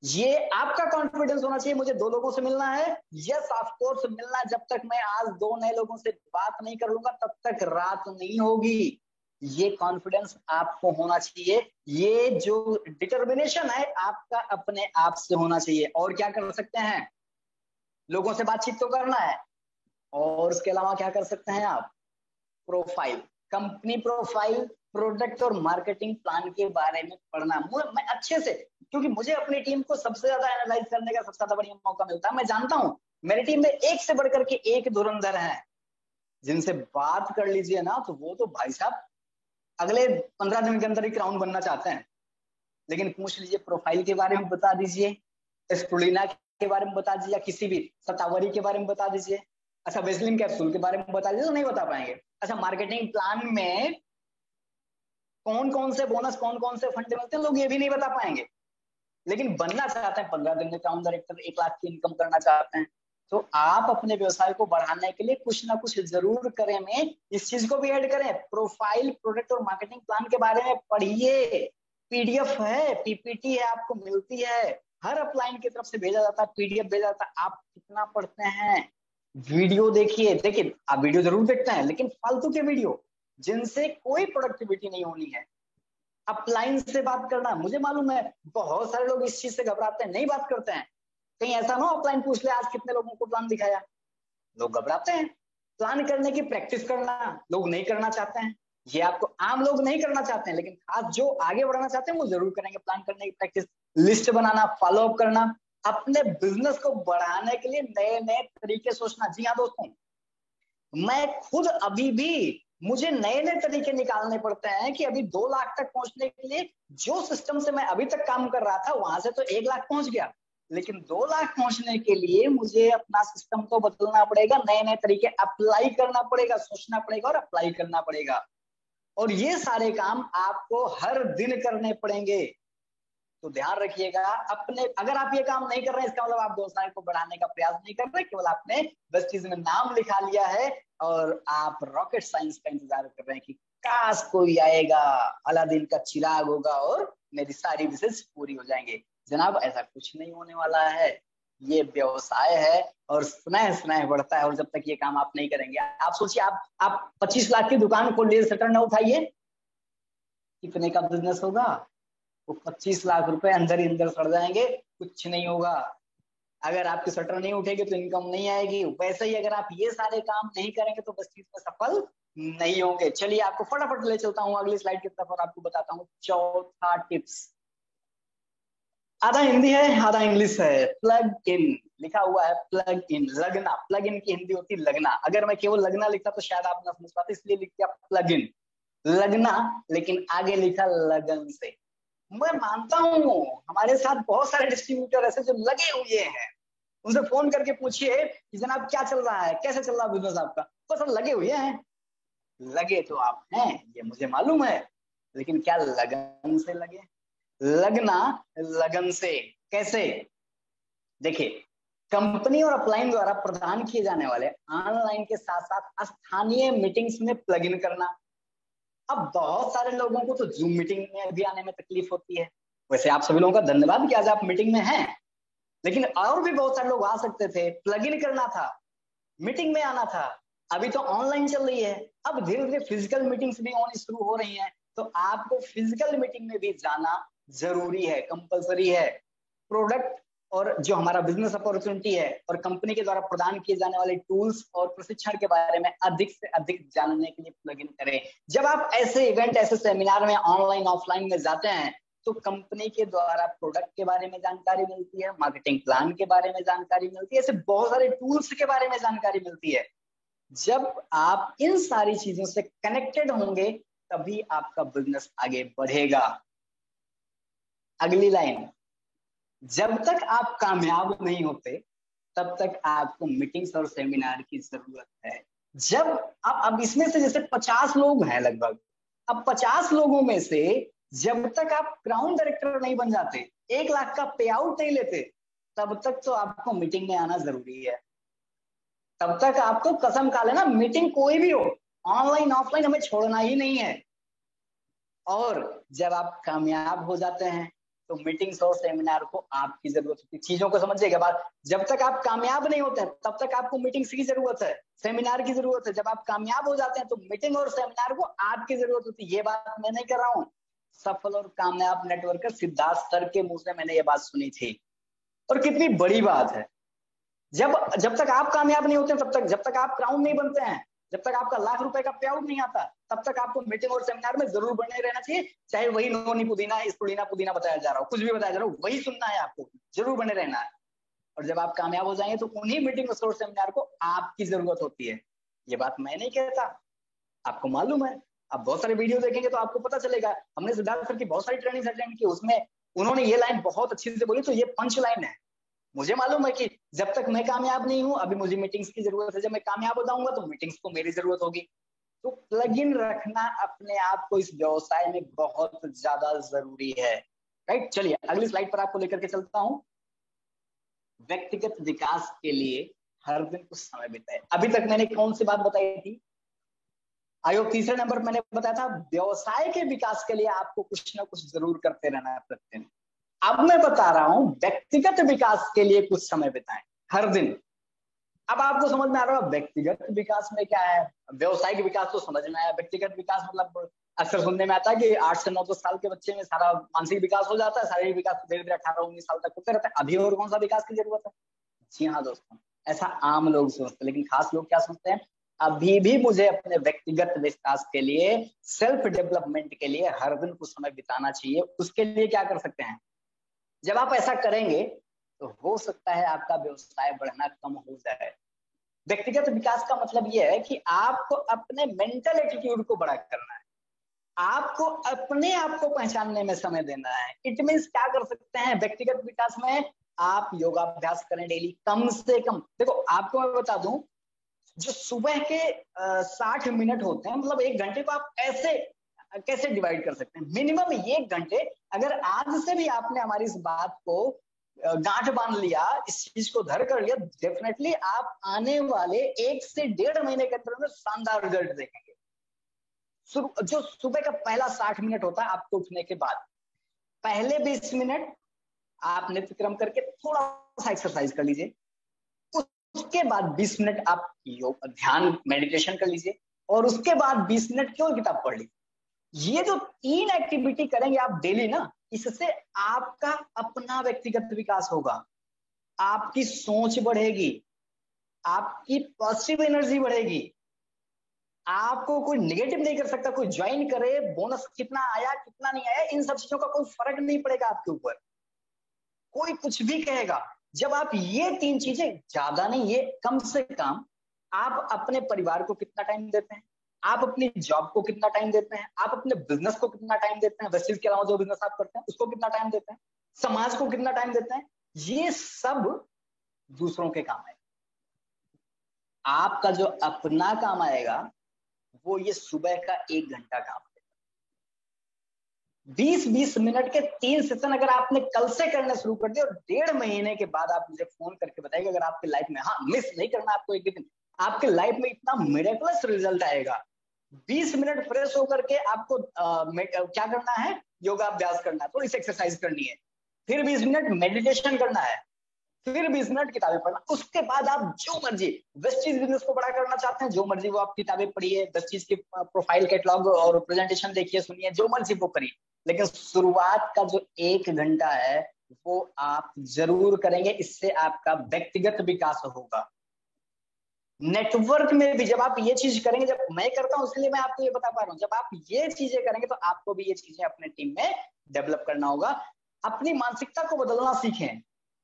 ये आपका कॉन्फिडेंस होना चाहिए, मुझे 2 लोगों से मिलना है, यस ऑफ कोर्स मिलना है। जब तक मैं आज 2 नए लोगों से बात नहीं कर लूंगा तब तक रात नहीं होगी। ये कॉन्फिडेंस आपको होना चाहिए, ये जो डिटर्मिनेशन है आपका अपने आप से होना चाहिए। और क्या कर सकते हैं, लोगों से बातचीत तो करना है, और उसके अलावा क्या कर सकते हैं आप, प्रोफाइल, कंपनी प्रोफाइल, प्रोडक्ट और मार्केटिंग प्लान के बारे में पढ़ना। मैं अच्छे से, क्योंकि मुझे अपनी टीम को सबसे ज्यादा एनालाइज करने का सबसे ज्यादा बढ़िया मौका मिलता है। मैं जानता हूं मेरी टीम में एक से बढ़कर के एक धुरंधर है, जिनसे बात कर लीजिए ना तो वो तो भाई साहब अगले 15 दिन के अंदर ही क्राउन बनना चाहते हैं। लेकिन पूछ लीजिए प्रोफाइल के बारे में बता दीजिए, स्प्रुलिना के बारे में बता दीजिए, किसी भी शतावरी के बारे में बता दीजिए, अच्छा वेस्लिन कैप्सूल के बारे में बता दीजिए, तो नहीं बता पाएंगे। अच्छा मार्केटिंग प्लान में कौन कौन से बोनस, कौन कौन से फंड मिलते हैं, लोग ये भी नहीं बता पाएंगे। लेकिन बनना चाहते हैं, 15 दिन में क्राउन डायरेक्टर, 1 लाख की इनकम करना चाहते हैं। तो आप अपने व्यवसाय को बढ़ाने के लिए कुछ ना कुछ जरूर करें। में इस चीज को भी ऐड करें, प्रोफाइल, प्रोडक्ट और मार्केटिंग प्लान के बारे में पढ़िए। पीडीएफ है, पीपीटी है, आपको मिलती है, हर अपलाइन की तरफ से भेजा जाता है, पीडीएफ भेजा जाता है। आप कितना पढ़ते हैं? वीडियो देखिए, देखिए आप वीडियो जरूर देखते हैं, लेकिन फालतू के वीडियो जिनसे कोई प्रोडक्टिविटी नहीं होनी है। अपलाइन से बात करना, मुझे मालूम है बहुत सारे लोग इस चीज से घबराते हैं, नहीं बात करते हैं। कहीं ऐसा ना हो अपलाइन पूछ ले आज कितने लोगों को प्लान दिखाया, लोग घबराते हैं। प्लान करने की प्रैक्टिस करना लोग नहीं करना चाहते हैं, ये आपको आम लोग नहीं करना चाहते हैं, लेकिन खास जो आगे बढ़ना चाहते हैं वो जरूर करेंगे। प्लान करने की प्रैक्टिस, लिस्ट बनाना, फॉलो अप करना, अपने बिजनेस को बढ़ाने के लिए नए नए तरीके सोचना। जी हाँ दोस्तों, मैं खुद अभी भी, मुझे नए नए तरीके निकालने पड़ते हैं कि अभी 2 लाख तक पहुंचने के लिए जो सिस्टम से मैं अभी तक काम कर रहा था वहां से तो 1 लाख पहुंच गया, लेकिन 2 लाख पहुंचने के लिए मुझे अपना सिस्टम तो बदलना पड़ेगा, नए नए तरीके अप्लाई करना पड़ेगा, सोचना पड़ेगा और अप्लाई करना पड़ेगा। और ये सारे काम आपको हर दिन करने पड़ेंगे। तो ध्यान रखिएगा अपने, अगर आप ये काम नहीं कर रहे हैं इसका मतलब आप व्यवसाय को बढ़ाने का प्रयास नहीं कर रहे, केवल आपने बस चीज में नाम लिखा लिया है और आप रॉकेट साइंस का इंतजार कर रहे हैं कि काश कोई आएगा, अलादीन का चिराग होगा और मेरी सारी विशेष पूरी हो जाएंगे। जनाब ऐसा कुछ नहीं होने वाला है, ये व्यवसाय है और स्नेह स्नेह बढ़ता है। और जब तक ये काम आप नहीं करेंगे, आप सोचिए, आप 25 लाख की दुकान खोल लिए, शटर न उठाइए, कितने का बिजनेस होगा? वो 25 लाख रुपए अंदर ही अंदर सड़ जाएंगे, कुछ नहीं होगा। अगर आपकी शटर नहीं उठेगी तो इनकम नहीं आएगी। वैसे ही अगर आप ये सारे काम नहीं करेंगे तो बस चीज में सफल नहीं होंगे। चलिए आपको फटाफट ले चलता हूँ अगली स्लाइड की तरफ और आपको बताता हूँ चौथा टिप्स। आधा हिंदी है आधा इंग्लिश है। प्लग इन लिखा हुआ है, प्लग इन, लगना। प्लग इन की हिंदी होती लगना। अगर मैं केवल लगना लिखता तो शायद आप ना समझ पाते, इसलिए लिख दिया प्लग इन, लगना, लेकिन आगे लिखा लगन से। मैं मानता हूँ हमारे साथ बहुत सारे डिस्ट्रीब्यूटर ऐसे जो लगे हुए हैं, उनसे फोन करके पूछिए कि जनाब क्या चल रहा है, कैसे चल रहा है बिजनेस आपका, बस सब लगे हुए हैं। लगे तो आप हैं, ये मुझे मालूम है, लेकिन क्या लगन से लगे? लगना लगन से कैसे? देखिए, कंपनी और अपलाइन द्वारा प्रदान किए जाने वाले ऑनलाइन के साथ साथ स्थानीय मीटिंग्स में प्लग इन करना। अब बहुत सारे लोगों को तो जूम मीटिंग में भी आने में तकलीफ होती है। वैसे आप सभी लोगों का धन्यवाद कि आज आप मीटिंग में हैं, लेकिन और भी बहुत सारे लोग आ सकते थे। प्लग इन करना था, मीटिंग में आना था, अभी तो ऑनलाइन चल रही है। अब धीरे धीरे फिजिकल मीटिंग्स भी होनी शुरू हो रही हैं, तो आपको फिजिकल मीटिंग में भी जाना जरूरी है, कंपलसरी है। प्रोडक्ट और जो हमारा बिजनेस अपॉर्चुनिटी है और कंपनी के द्वारा प्रदान किए जाने वाले टूल्स और प्रशिक्षण के बारे में अधिक से अधिक जानने के लिए प्लग इन करें। जब आप ऐसे इवेंट, ऐसे सेमिनार में ऑनलाइन ऑफलाइन में जाते हैं तो कंपनी के द्वारा प्रोडक्ट के बारे में जानकारी मिलती है, मार्केटिंग प्लान के बारे में जानकारी मिलती है, ऐसे बहुत सारे टूल्स के बारे में जानकारी मिलती है। जब आप इन सारी चीजों से कनेक्टेड होंगे तभी आपका बिजनेस आगे बढ़ेगा। अगली लाइन, जब तक आप कामयाब नहीं होते तब तक आपको मीटिंग्स और सेमिनार की जरूरत है। जब अब इसमें से जैसे 50 लोग हैं लगभग, अब 50 लोगों में से जब तक आप ग्राउंड डायरेक्टर नहीं बन जाते, 1 लाख का पे आउट नहीं लेते, तब तक तो आपको मीटिंग में आना जरूरी है। तब तक आपको कसम खा लेना, मीटिंग कोई भी हो, ऑनलाइन ऑफलाइन, हमें छोड़ना ही नहीं है। और जब आप कामयाब हो जाते हैं तो मीटिंग्स और सेमिनार को आपकी जरूरत होती है। चीजों को समझिएगा बात, जब तक आप कामयाब नहीं होते तब तक आपको मीटिंग्स की जरूरत है, सेमिनार की जरूरत है। जब आप कामयाब हो जाते हैं तो मीटिंग और सेमिनार को आपकी जरूरत होती है। ये बात मैं नहीं कर रहा हूँ, सफल और कामयाब नेटवर्कर सिद्धार्थ सर के मुंह से मैंने ये बात सुनी थी, और कितनी बड़ी बात है। जब तक आप कामयाब नहीं होते, तब तक, जब तक आप क्राउन नहीं बनते हैं, जब तक आपका लाख रुपए का पे आउट नहीं आता, तब तक आपको मीटिंग और सेमिनार में जरूर बने रहना चाहिए। चाहे वही नोनी पुदीना, स्पुदीना पुदीना बताया जा रहा हो, कुछ भी बताया जा रहा हो, वही सुनना है आपको, जरूर बने रहना है। और जब आप कामयाब हो जाएंगे तो उन्हीं मीटिंग और सेमिनार को आपकी जरूरत होती है। ये बात मैं नहीं कहता, आपको मालूम है। आप बहुत सारे वीडियो देखेंगे तो आपको पता चलेगा। हमने सिद्धार्थ सर की बहुत सारी ट्रेनिंग अटेंड की, उसमें उन्होंने ये लाइन बहुत अच्छी से बोली, तो ये पंच लाइन है। मुझे मालूम है कि जब तक मैं कामयाब नहीं हूं, अभी मुझे मीटिंग्स की जरूरत है, जब मैं कामयाब हो जाऊंगा तो मीटिंग्स को मेरी जरूरत होगी। तो प्लग इन रखना अपने आप को इस व्यवसाय में बहुत ज्यादा जरूरी है, राइट। चलिए अगली स्लाइड पर आपको लेकर के चलता हूं। व्यक्तिगत विकास के लिए हर दिन कुछ समय बिताए। अभी तक मैंने कौन सी बात बताई थी? आयोग तीसरे नंबर मैंने बताया था व्यवसाय के विकास के लिए आपको कुछ ना कुछ जरूर करते रहना है प्रतिदिन। अब मैं बता रहा हूं व्यक्तिगत विकास के लिए कुछ समय बिताएं हर दिन। अब आपको समझ में आ रहा है व्यक्तिगत विकास में क्या है। व्यवसायिक विकास तो समझ में आया, व्यक्तिगत विकास मतलब अक्सर सुनने में आता है कि 8 से 9 साल के बच्चे में सारा मानसिक विकास हो जाता है, शारीरिक विकास धीरे धीरे 18-19 साल तक होते रहता है। अभी और कौन सा विकास की जरूरत है? जी हाँ दोस्तों, ऐसा आम लोग सोचते हैं, लेकिन खास लोग क्या सोचते हैं? अभी भी मुझे अपने व्यक्तिगत विकास के लिए, सेल्फ डेवलपमेंट के लिए हर दिन कुछ समय बिताना चाहिए। उसके लिए क्या कर सकते हैं? जब आप ऐसा करेंगे तो हो सकता है आपका व्यवसाय बढ़ना कम हो जाए। व्यक्तिगत विकास का मतलब यह है कि आपको अपने मेंटल एटीट्यूड को बड़ा करना है, आपको अपने आप को पहचानने में समय देना है। इट मींस क्या कर सकते हैं व्यक्तिगत विकास में? आप योगाभ्यास करें डेली, कम से कम। देखो आपको मैं बता दूं, जो सुबह के 60 मिनट होते हैं, मतलब 1 घंटे को आप ऐसे कैसे डिवाइड कर सकते हैं? मिनिमम 1 घंटे। अगर आज से भी आपने हमारी इस बात को गांठ बांध लिया, इस चीज को धर कर लिया, डेफिनेटली आप आने वाले 1 से 1.5 महीने के अंदर में शानदार रिजल्ट देखेंगे। जो सुबह का पहला 60 मिनट होता है आपको उठने के बाद, पहले 20 मिनट आप नित्य क्रम करके थोड़ा सा एक्सरसाइज कर लीजिए, उसके बाद 20 मिनट आप योग ध्यान मेडिटेशन कर लीजिए, और उसके बाद 20 मिनट केवल किताब पढ़ लीजिए। ये जो 3 एक्टिविटी करेंगे आप डेली ना, इससे आपका अपना व्यक्तिगत विकास होगा, आपकी सोच बढ़ेगी, आपकी पॉजिटिव एनर्जी बढ़ेगी, आपको कोई निगेटिव नहीं कर सकता। कोई ज्वाइन करे, बोनस कितना आया कितना नहीं आया, इन सब चीजों का कोई फर्क नहीं पड़ेगा आपके ऊपर, कोई कुछ भी कहेगा। जब आप ये 3 चीजें, ज्यादा नहीं, ये कम से कम, आप अपने परिवार को कितना टाइम देते हैं, आप अपनी जॉब को कितना टाइम देते हैं, आप अपने बिजनेस को कितना टाइम देते हैं, वेस्ट चीज के अलावा जो बिजनेस आप करते हैं उसको कितना टाइम देते हैं, समाज को कितना टाइम देते हैं, ये सब दूसरों के काम है। आपका जो अपना काम आएगा वो ये सुबह का 1 घंटा काम है। 20-20 मिनट के 3 सेशन अगर आपने कल से करना शुरू कर दिया, और 1.5 महीने के बाद आप मुझे फोन करके बताइए अगर आपके लाइफ में, हाँ मिस नहीं करना आपको एक दिन, आपके लाइफ में इतना मिरेकलस रिजल्ट आएगा। 20 मिनट फ्रेश होकर के आपको क्या करना है, योगाभ्यास करना है, थोड़ी सी एक्सरसाइज करनी है, फिर 20 मिनट मेडिटेशन करना है, फिर 20 मिनट किताबें पढ़ना। उसके बाद आप जो मर्जी वेस्टीज बिजनेस को बड़ा करना चाहते हैं, जो मर्जी वो आप किताबें पढ़िए, वेस्टीज की प्रोफाइल कैटलॉग और प्रेजेंटेशन देखिए, सुनिए, जो मर्जी वो करिए, लेकिन शुरुआत का जो 1 घंटा है वो आप जरूर करेंगे। इससे आपका व्यक्तिगत विकास होगा। नेटवर्क में भी जब आप ये चीज करेंगे, जब मैं करता हूं इसलिए मैं आपको ये बता पा रहा हूं, जब आप ये चीजें करेंगे तो आपको भी ये चीजें अपने टीम में डेवलप करना होगा। अपनी मानसिकता को बदलना सीखें,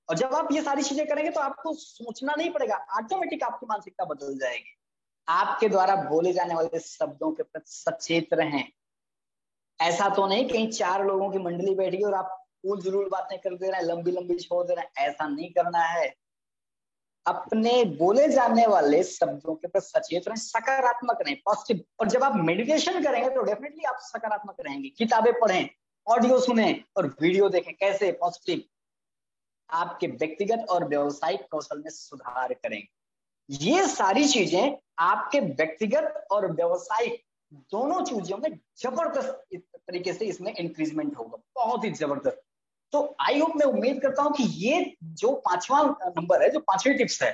और जब आप ये सारी चीजें करेंगे तो आपको सोचना नहीं पड़ेगा, ऑटोमेटिक आपकी मानसिकता बदल जाएगी। आपके द्वारा बोले जाने वाले शब्दों के प्रति सचेत रहें। ऐसा तो नहीं कहीं 4 लोगों की मंडली बैठी और आप उल जुलूल बातें कर दे रहे हैं, लंबी लंबी छोड़ दे रहे हैं, ऐसा नहीं करना है। अपने बोले जाने वाले शब्दों के प्रति सचेत रहें, सकारात्मक रहें, पॉजिटिव। और जब आप मेडिटेशन करेंगे तो डेफिनेटली आप सकारात्मक रहेंगे। किताबें पढ़ें, ऑडियो सुने और वीडियो देखें, कैसे पॉजिटिव, आपके व्यक्तिगत और व्यवसायिक कौशल में सुधार करेंगे। ये सारी चीजें आपके व्यक्तिगत और व्यवसायिक दोनों चीजों में जबरदस्त तरीके से इसमें इंक्रीजमेंट होगा, बहुत ही जबरदस्त। तो आई होप, मैं उम्मीद करता हूं कि ये जो 5वां नंबर है, जो 5वीं टिप्स है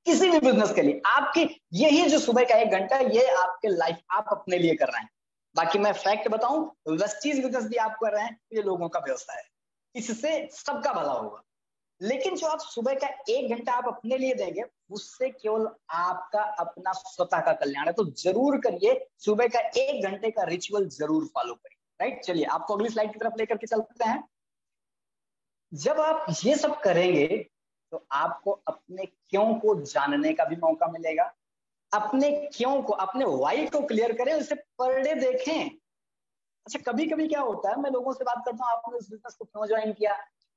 किसी भी बिजनेस के लिए, आपकी यही जो सुबह का 1 घंटा, ये आपके लाइफ आप अपने लिए कर रहे हैं। बाकी मैं फैक्ट बताऊं, वेस्टीज बिजनेस भी आप कर रहे हैं, ये लोगों का व्यवसाय है, इससे सबका भला होगा। लेकिन जो आप सुबह का 1 घंटा आप अपने लिए देंगे, उससे केवल आपका अपना स्वतः का कल्याण है। तो जरूर करिए, सुबह का 1 घंटे का रिचुअल जरूर फॉलो करिए। राइट, चलिए आपको अगली स्लाइड की तरफ लेकर के चलते हैं। जब आप ये सब करेंगे तो आपको अपने क्यों को जानने का भी मौका मिलेगा। अपने क्यों को, अपने वाई को क्लियर करें, उसे पर डे देखें। अच्छा, कभी कभी क्या होता है, मैं लोगों से बात करता हूँ, आपने इस बिजनेस को क्यों ज्वाइन किया,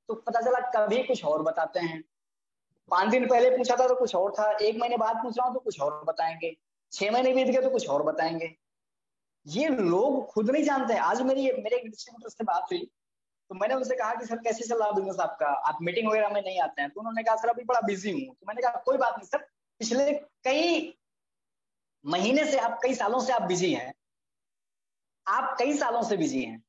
तो पता चला कभी कुछ और बताते हैं, 5 दिन पहले पूछा था तो कुछ और था, 1 महीने बाद पूछ रहा हूं तो कुछ और बताएंगे, 6 महीने बीत गए तो कुछ और बताएंगे। ये लोग खुद नहीं जानते। आज मेरे एक डिस्ट्रीब्यूटर से बात हुई, तो मैंने उनसे कहा कि सर कैसे चल रहा बिजनेस आपका, आप मीटिंग वगैरह में नहीं आते हैं। तो उन्होंने कहा सर अभी बड़ा बिजी हूँ। तो मैंने कहा कोई बात नहीं सर, पिछले कई महीने से, आप कई सालों से आप बिजी हैं, आप कई सालों से बिजी हैं।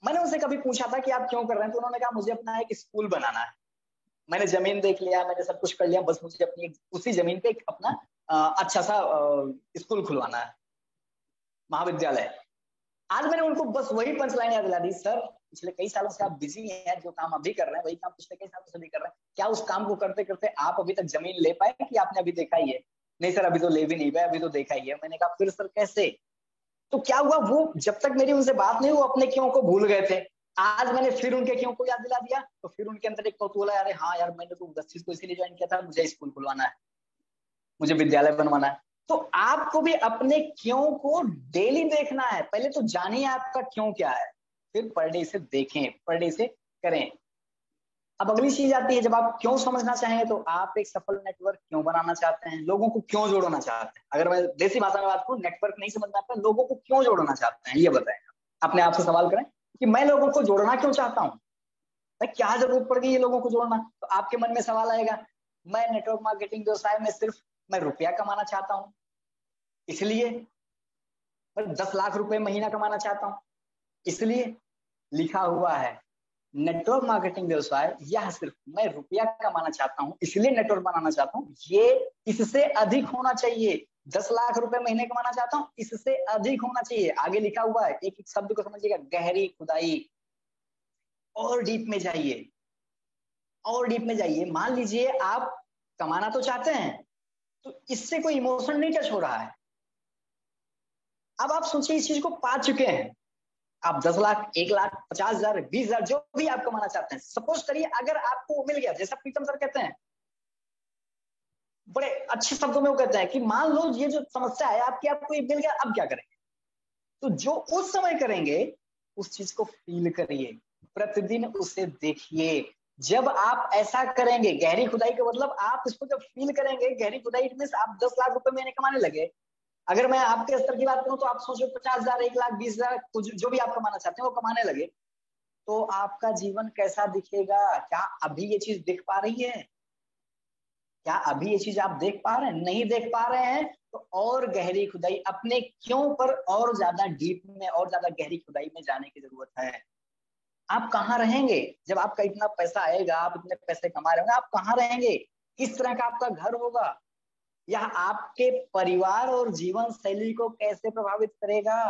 मैंने उनसे कभी पूछा था कि आप क्यों कर रहे हैं, तो उन्होंने कहा मुझे अपना एक स्कूल बनाना है, मैंने जमीन देख लिया, मैंने सब कुछ कर लिया, बस मुझे अपनी उसी जमीन पे एक अपना अच्छा सा स्कूल खुलवाना है, महाविद्यालय। आज मैंने उनको बस वही पंचलाइन याद दिला दी, सर पिछले कई सालों से आप बिजी हैं, जो काम अभी कर रहे हैं वही काम पिछले कई सालों से भी कर रहे हैं, क्या उस काम को करते करते आप अभी तक जमीन ले पाए कि आपने अभी देखा ही है? नहीं सर अभी तो ले भी नहीं पाए, अभी तो देखा ही है। मैंने कहा फिर सर कैसे? तो क्या हुआ, वो जब तक मेरी उनसे बात नहीं, वो अपने क्यों को भूल गए थे। आज मैंने फिर उनके क्यों को याद दिला दिया, तो फिर उनके अंदर एक कौतूहल है, अरे हाँ यार मैंने तो उस चीज को इसीलिए ज्वाइन किया था, मुझे स्कूल खुलवाना है, मुझे विद्यालय बनवाना है। तो आपको भी अपने क्यों को डेली देखना है। पहले तो जानिए आपका क्यों क्या है, फिर पर डे इसे देखें, पर डे इसे करें। अब अगली चीज आती है, जब आप क्यों समझना चाहेंगे तो आप एक सफल नेटवर्क क्यों बनाना चाहते हैं, लोगों को क्यों जोड़ना चाहते हैं। अगर मैं देसी भाषा में बात करूं, नेटवर्क नहीं समझ में आता, लोगों को क्यों जोड़ना चाहते हैं ये बताएं। अपने आप से सवाल करें कि मैं लोगों को जोड़ना क्यों चाहता हूं, क्या जरूरत पड़ गई है लोगों को जोड़ना। तो आपके मन में सवाल आएगा, मैं नेटवर्क मार्केटिंग व्यवसाय में सिर्फ मैं रुपया कमाना चाहता हूं, इसलिए मैं 10 लाख रुपए महीना कमाना चाहता हूं, इसलिए लिखा हुआ है नेटवर्क मार्केटिंग व्यवसाय, यह सिर्फ मैं रुपया कमाना चाहता हूं इसलिए नेटवर्क बनाना चाहता हूं, ये इससे अधिक होना चाहिए। 10 लाख रुपए महीने कमाना चाहता हूं, इससे अधिक होना चाहिए। आगे लिखा हुआ है, एक एक शब्द को समझिएगा, गहरी खुदाई, और डीप में जाइए, और डीप में जाइए। मान लीजिए आप कमाना तो चाहते हैं, तो इससे कोई इमोशन नहीं टच हो रहा है। अब आप सोचिए, इस चीज को पा चुके हैं आप, 10 लाख, 1 लाख, 50,000, 20,000, जो भी आप कमाना चाहते हैं। सपोज करिए अगर आपको मिल गया, जैसा प्रीतम सर कहते हैं, बड़े अच्छे शब्दों में वो कहते हैं कि मान लो ये जो समस्या है आपकी, आपको ये मिल गया, अब क्या करेंगे। तो जो उस समय करेंगे उस चीज को फील करिए, प्रतिदिन उसे देखिए। जब आप ऐसा करेंगे, गहरी खुदाई का मतलब आप इसको जब फील करेंगे, गहरी खुदाई में आप 10 लाख रुपए महीने कमाने लगे। अगर मैं आपके स्तर की बात करूं तो आप सोचो 50,000, 1 लाख, 20,000, जो भी आप कमाना चाहते हैं वो कमाने लगे, तो आपका जीवन कैसा दिखेगा। क्या अभी ये चीज दिख पा रही है? क्या अभी ये चीज आप देख पा रहे हैं? नहीं देख पा रहे हैं तो और गहरी खुदाई, अपने क्यों पर और ज्यादा डीप में, और ज्यादा गहरी खुदाई में जाने की जरूरत है। आप कहाँ रहेंगे जब आपका इतना पैसा आएगा, आप इतने पैसे कमा रहे होंगे, आप कहाँ रहेंगे, किस तरह का आपका घर होगा, यह आपके परिवार और जीवन शैली को कैसे प्रभावित करेगा।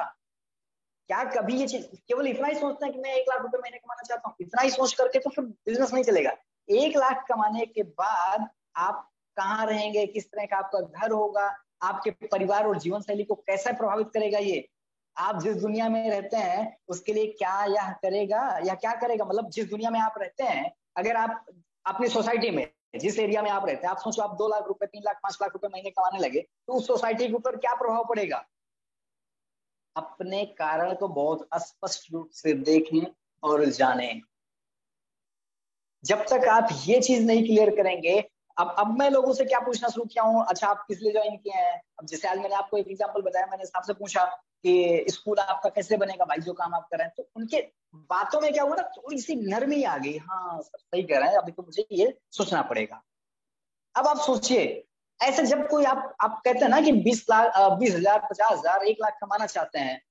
क्या कभी ये चीज केवल इतना ही सोचते हैं कि मैं 1 लाख रुपए महीने कमाना चाहता हूँ, इतना ही सोच करके तो फिर बिजनेस नहीं चलेगा। 1 लाख कमाने के बाद आप कहाँ रहेंगे, किस तरह का आपका घर होगा, आपके परिवार और जीवन शैली को कैसे प्रभावित करेगा। ये आप जिस दुनिया में रहते हैं उसके लिए क्या यह करेगा, या क्या करेगा, मतलब जिस दुनिया में आप रहते हैं, अगर आप अपनी सोसाइटी में, जिस एरिया में आप रहते हैं, आप सोचो आप 2 लाख रुपए, 3 लाख, 5 लाख रुपए महीने कमाने लगे, तो उस सोसाइटी के ऊपर क्या प्रभाव पड़ेगा। अपने कारण को बहुत स्पष्ट रूप से देखें और जानें। जब तक आप ये चीज नहीं क्लियर करेंगे, अब मैं लोगों से क्या पूछना शुरू किया हूँ, अच्छा आप किस लिए ज्वाइन किए हैं। अब जैसे आज मैंने आपको एक एग्जांपल बताया, मैंने आपसे पूछा कि स्कूल आपका कैसे बनेगा भाई, जो काम आप कर रहे हैं। तो उनके बातों में क्या हुआ ना, थोड़ी सी नरमी आ गई, हाँ सही कह रहे हैं, अभी तो मुझे ये सोचना पड़ेगा। अब आप सोचिए, ऐसे जब कोई आप कहते हैं ना कि 20,000, 50,000, 1 लाख कमाना चाहते हैं,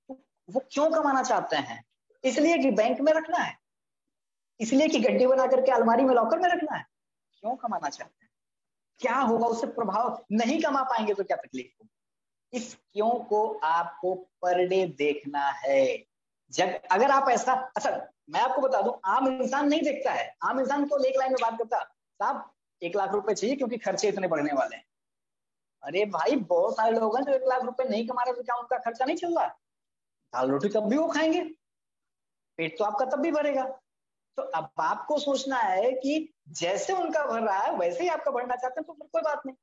तो वो क्यों कमाना चाहते हैं। इसलिए कि बैंक में रखना है, इसलिए कि गड्ढे बना करके अलमारी में लॉकर में रखना है। क्यों कमाना चाहते हैं, क्या होगा उससे प्रभाव, नहीं कमा पाएंगे तो क्या तकलीफ होगी। इस क्यों को आपको पर डे देखना है। जब अगर आप ऐसा, अच्छा मैं आपको बता दूं, आम इंसान नहीं देखता है। आम इंसान को एक लाइन में बात करता, साहब 1 लाख रुपए चाहिए क्योंकि खर्चे इतने बढ़ने वाले हैं। अरे भाई बहुत सारे लोग हैं जो 1 लाख रुपए नहीं कमा रहे, तो क्या उनका खर्चा नहीं चल रहा। दाल रोटी तब भी वो खाएंगे, पेट तो आपका तब भी भरेगा। तो अब आपको सोचना है कि जैसे उनका भर रहा है वैसे ही आपका भरना चाहते हैं, तो फिर कोई बात नहीं,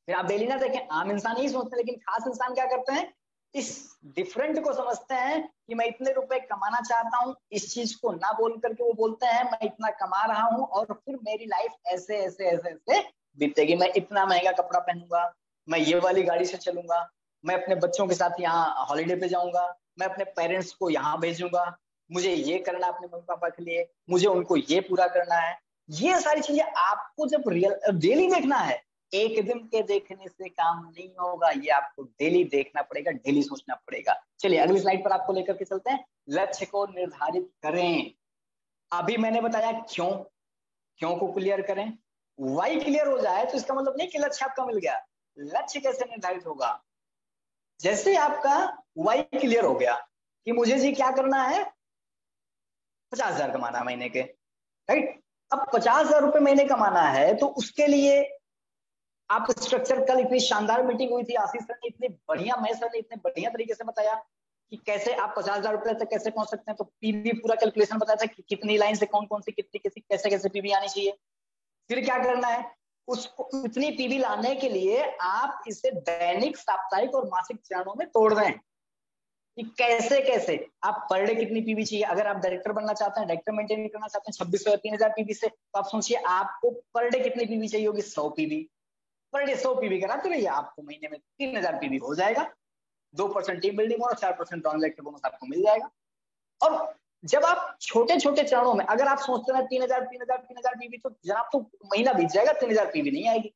फिर आप डेली ना देखें। आम इंसान ही सोचते हैं, लेकिन खास इंसान क्या करते हैं, इस डिफरेंट को समझते हैं कि मैं इतने रुपए कमाना चाहता हूँ, इस चीज को ना बोल करके वो बोलते हैं मैं इतना कमा रहा हूँ और फिर मेरी लाइफ ऐसे ऐसे ऐसे ऐसे बीतेगी। मैं इतना महंगा कपड़ा पहनूंगा, मैं ये वाली गाड़ी से चलूंगा, मैं अपने बच्चों के साथ यहाँ हॉलीडे पे जाऊंगा, मैं अपने पेरेंट्स को यहाँ भेजूंगा, मुझे ये करना अपने मम्मी पापा के लिए, मुझे उनको ये पूरा करना है। ये सारी चीजें आपको जब डेली देखना है, एक दिन के देखने से काम नहीं होगा, ये आपको डेली देखना पड़ेगा, डेली सोचना पड़ेगा। चलिए अगली स्लाइड पर आपको लेकर के चलते हैं। लक्ष्य को निर्धारित करें। अभी मैंने बताया क्यों, क्यों को क्लियर करें। वाई क्लियर हो जाए तो इसका मतलब नहीं कि लक्ष्य आपका मिल गया। लक्ष्य कैसे निर्धारित होगा, जैसे आपका वाई क्लियर हो गया कि मुझे जी क्या करना है, 50,000 कमाना है महीने के, राइट। अब 50,000 रुपए महीने कमाना है तो उसके लिए आप स्ट्रक्चर, कल इतनी शानदार मीटिंग हुई थी, आशीष सर ने इतनी बढ़िया, महेश सर ने इतने बढ़िया तरीके से बताया कि कैसे आप 50,000 रुपए तक कैसे पहुंच सकते हैं। तो पीवी पूरा कैलकुलेशन बताया था कि कितनी लाइन से कौन कौन सी कितनी किसी कैसे कैसे पीवी आनी चाहिए। फिर क्या करना है, उसको इतनी पीवी लाने के लिए आप इसे दैनिक, साप्ताहिक और मासिक चरणों में तोड़ दें। कि कैसे कैसे आप पर डे कितनी पीवी चाहिए। अगर आप डायरेक्टर बनना चाहते हैं, डायरेक्टर मेंटेन करना चाहते हैं 2600 या 3000 पीवी से, तो आप सोचिए आपको पर डे कितनी पीवी चाहिए होगी, 100 पीवी। पर डे 100 पीवी कराते रहिए, आपको महीने में 3000 पीवी हो जाएगा। 2% टीम बिल्डिंग और 4% ट्रांजैक्टर बोनस आपको मिल जाएगा। और जब आप छोटे छोटे चरणों में, अगर आप सोचते हैं 3000 पीवी, तो जनाब तो महीना बीत जाएगा, 3000 पीवी नहीं आएगी।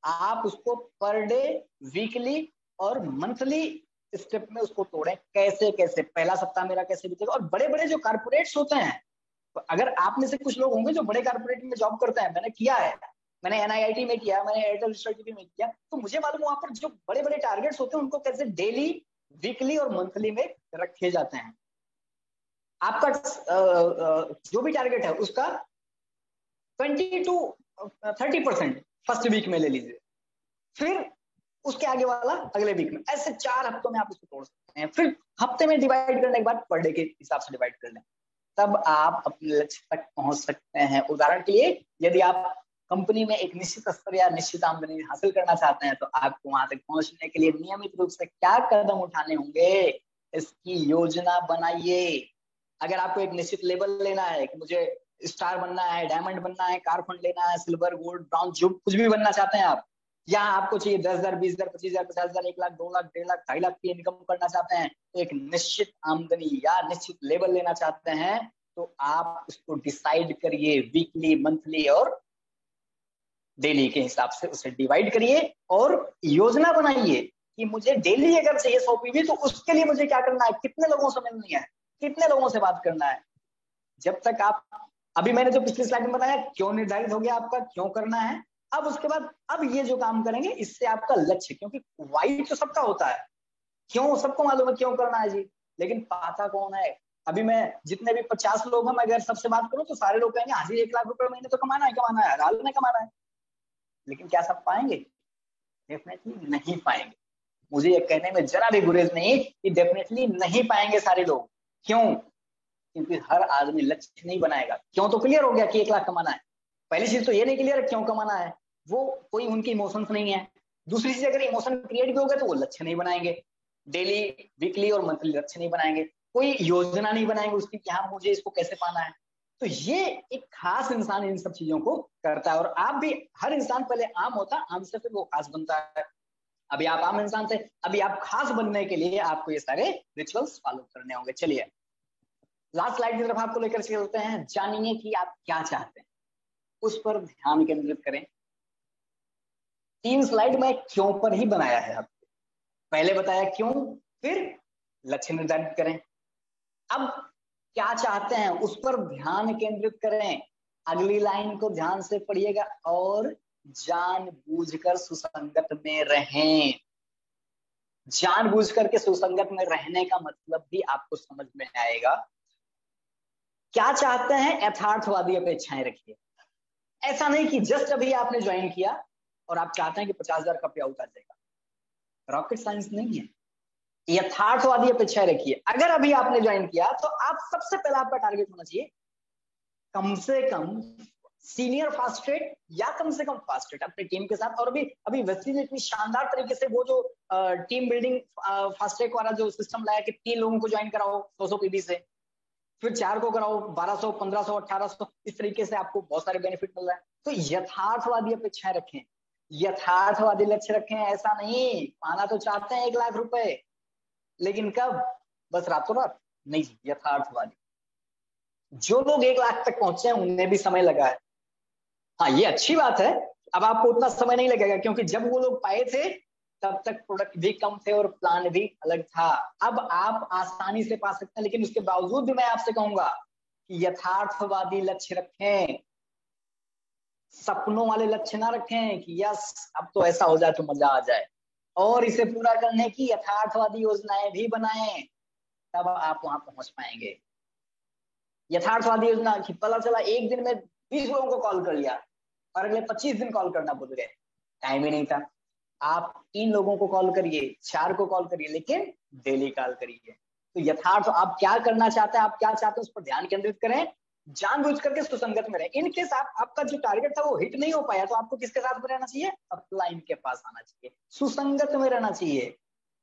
आप उसको पर डे, वीकली और मंथली स्टेप में उसको तोड़ें, कैसे कैसे पहला सप्ताह मेरा कैसे बीतेगा। और बड़े बड़े जो कारपोरेट्स होते हैं, तो अगर आप में से कुछ लोग होंगे जो बड़े कारपोरेट में जॉब करते हैं, मैंने किया है, मैंने एनआईआईटी में किया, मैंने एयरटेल स्ट्रेटेजी में किया, तो मुझे मालूम वहां पर जो बड़े बड़े टारगेट्स होते हैं उनको कैसे डेली, वीकली और मंथली में रखे जाते हैं। आपका जो भी टारगेट है उसका 20 to 30% फर्स्ट वीक में ले लीजिए, फिर उसके आगे वाला अगले वीक में, ऐसे 4 हफ्तों में आप इसको तोड़ सकते हैं। फिर हफ्ते में डिवाइड करने के बाद पर डे के हिसाब से डिवाइड कर लें, तब आप अपने लक्ष्य तक पहुंच सकते हैं। उदाहरण के लिए, यदि आप कंपनी में एक निश्चित स्तर या निश्चित आमदनी हासिल करना चाहते हैं, तो आपको वहां तक पहुंचने के लिए नियमित रूप से क्या कदम उठाने होंगे, इसकी योजना बनाइए। अगर आपको एक निश्चित लेवल लेना है कि मुझे स्टार बनना है, डायमंड बनना है, कार फंड लेना है, सिल्वर, गोल्ड, ब्राउन, जो कुछ भी बनना चाहते हैं आप, या आपको चाहिए 10,000, 20,000, 25,000, 50,000, 1 लाख, 2 लाख, 1.5 लाख, 2.5 लाख की इनकम करना चाहते हैं, तो एक निश्चित आमदनी या निश्चित लेवल लेना चाहते हैं, तो आप उसको डिसाइड करिए, वीकली, मंथली और डेली के हिसाब से उसे डिवाइड करिए और योजना बनाइए कि मुझे डेली अगर चाहिए 100 पीवी, तो उसके लिए मुझे क्या करना है, कितने लोगों से मिलनी है, कितने लोगों से बात करना है। जब तक आप, अभी मैंने जो पिछली स्लाइड में बताया क्यों निर्धारित हो गया आपका, क्यों करना है, अब उसके बाद अब ये जो काम करेंगे इससे आपका लक्ष्य, क्योंकि वाई तो सबका होता है, क्यों सबको मालूम है क्यों करना है जी, लेकिन पाता कौन है। अभी मैं जितने भी 50 लोग हैं, मैं अगर सबसे बात करूं तो सारे लोग कहेंगे हाजिर 1 लाख रुपए महीने तो कमाना है, हाल में कमाना है, लेकिन क्या सब पाएंगे? डेफिनेटली नहीं पाएंगे। मुझे ये कहने में जरा भी गुरेज नहीं कि डेफिनेटली नहीं पाएंगे सारे लोग। क्यों? क्योंकि हर आदमी लक्ष्य नहीं बनाएगा। क्यों तो क्लियर हो गया कि 1 लाख कमाना है, पहली चीज तो ये नहीं क्लियर है क्यों कमाना है, वो कोई उनकी इमोशंस नहीं है। दूसरी चीज, अगर इमोशन क्रिएट भी हो गए तो वो लक्ष्य नहीं बनाएंगे, डेली, वीकली और मंथली लक्ष्य नहीं बनाएंगे, कोई योजना नहीं बनाएंगे उसकी कि हाँ मुझे इसको कैसे पाना है। तो ये एक खास इंसान इन सब चीजों को करता है। और आप भी, हर इंसान पहले आम होता है, आम से फिर वो खास बनता है। अभी आप आम इंसान थे, अभी आप खास बनने के लिए आपको ये सारे रिचुअल्स फॉलो करने होंगे। चलिए लास्ट स्लाइड की तरफ आपको लेकर चलते हैं। जानिए कि आप क्या चाहते हैं, उस पर ध्यान केंद्रित करें। 3 स्लाइड में क्यों पर ही बनाया है आपको, पहले बताया क्यों, फिर लक्ष्य निर्धारित करें, अब क्या चाहते हैं उस पर ध्यान केंद्रित करें। अगली लाइन को ध्यान से पढ़िएगा, और जानबूझकर सुसंगत में रहें। जानबूझकर के सुसंगत में रहने का मतलब भी आपको समझ में आएगा। क्या चाहते हैं? यथार्थवादी अपेक्षाएं रखिए। ऐसा नहीं कि जस्ट अभी आपने ज्वाइन किया और आप चाहते हैं कि 50,000 का पे आउट आ जाएगा, रॉकेट साइंस नहीं है। यथार्थवादी अपेक्षाएं रखिए। अगर अभी आपने ज्वाइन किया तो आप सबसे पहला आपका टारगेट होना चाहिए कम से कम सीनियर फास्ट ट्रैक या कम से कम फास्ट ट्रैक अपनी टीम के साथ। और अभी वेस्टी ने इतनी शानदार तरीके से वो जो टीम बिल्डिंग फास्ट ट्रैक वाला जो सिस्टम लाया कि 3 लोगों को ज्वाइन कराओ 100 पीबी से, फिर 4 को कराओ 1200, 1500, 1800, इस तरीके से आपको बहुत सारे बेनिफिट मिल रहा है। तो यथार्थवादी अपेक्षाएं रखें, यथार्थवादी लक्ष्य रखें। ऐसा नहीं, पाना तो चाहते हैं 1 लाख रुपए, लेकिन कब? बस रातों रात नहीं। यथार्थवादी। जो लोग 1 लाख तक पहुंचे हैं उन्हें भी समय लगा है। हाँ, ये अच्छी बात है, अब आपको उतना समय नहीं लगेगा, क्योंकि जब वो लोग पाए थे तब तक प्रोडक्ट भी कम थे और प्लान भी अलग था। अब आप आसानी से पा सकते हैं, लेकिन उसके बावजूद भी मैं आपसे कहूंगा कि यथार्थवादी लक्ष्य रखें। सपनों वाले लक्ष्य ना रखें कि यस अब तो ऐसा हो जाए तो मजा आ जाए, और इसे पूरा करने की यथार्थवादी योजनाएं भी बनाएं, तब आप वहां पहुंच पाएंगे। यथार्थवादी योजना की पता चला एक दिन में 20 लोगों को कॉल कर लिया और अगले 25 दिन कॉल करना भूल गए, टाइम ही नहीं था। आप 3 लोगों को कॉल करिए, 4 को कॉल करिए, लेकिन डेली कॉल करिए। तो यथार्थ आप क्या करना चाहते हैं, आप क्या चाहते हैं उस पर ध्यान केंद्रित करें, जानबूझ करके सुसंगत में रहें। इन केस आपका जो टारगेट था वो हिट नहीं हो पाया तो आपको किसके साथ में रहना चाहिए? अपलाइन के पास आना चाहिए, सुसंगत में रहना चाहिए।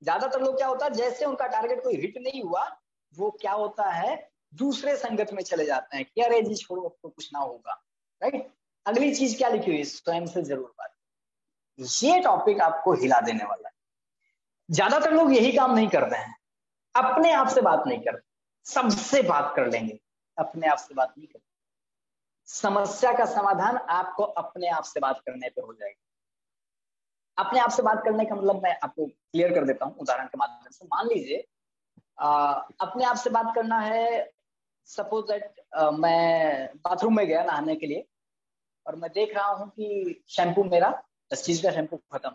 ज्यादातर लोग क्या होता है, जैसे उनका टारगेट कोई हिट नहीं हुआ, वो क्या होता है, दूसरे संगत में चले जाते हैं कि अरे जी छोड़ो, अब तो कुछ ना होगा। राइट, अगली चीज क्या लिखी हुई है, स्वयं से जरूर बात। ये टॉपिक आपको हिला देने वाला है। ज्यादातर लोग यही काम नहीं करते हैं, अपने आप से बात नहीं करते, सबसे बात कर लेंगे, अपने आप से बात नहीं करते। समस्या का समाधान आपको अपने आप से बात करने पे हो जाएगा। अपने आप से बात करने का मतलब मैं आपको क्लियर कर देता हूं उदाहरण के माध्यम से। मान लीजिए अपने आप से बात करना है, सपोज दैट मैं बाथरूम में गया नहाने के लिए और मैं देख रहा हूं कि शैम्पू मेरा वेस्टीज का शैम्पू खत्म,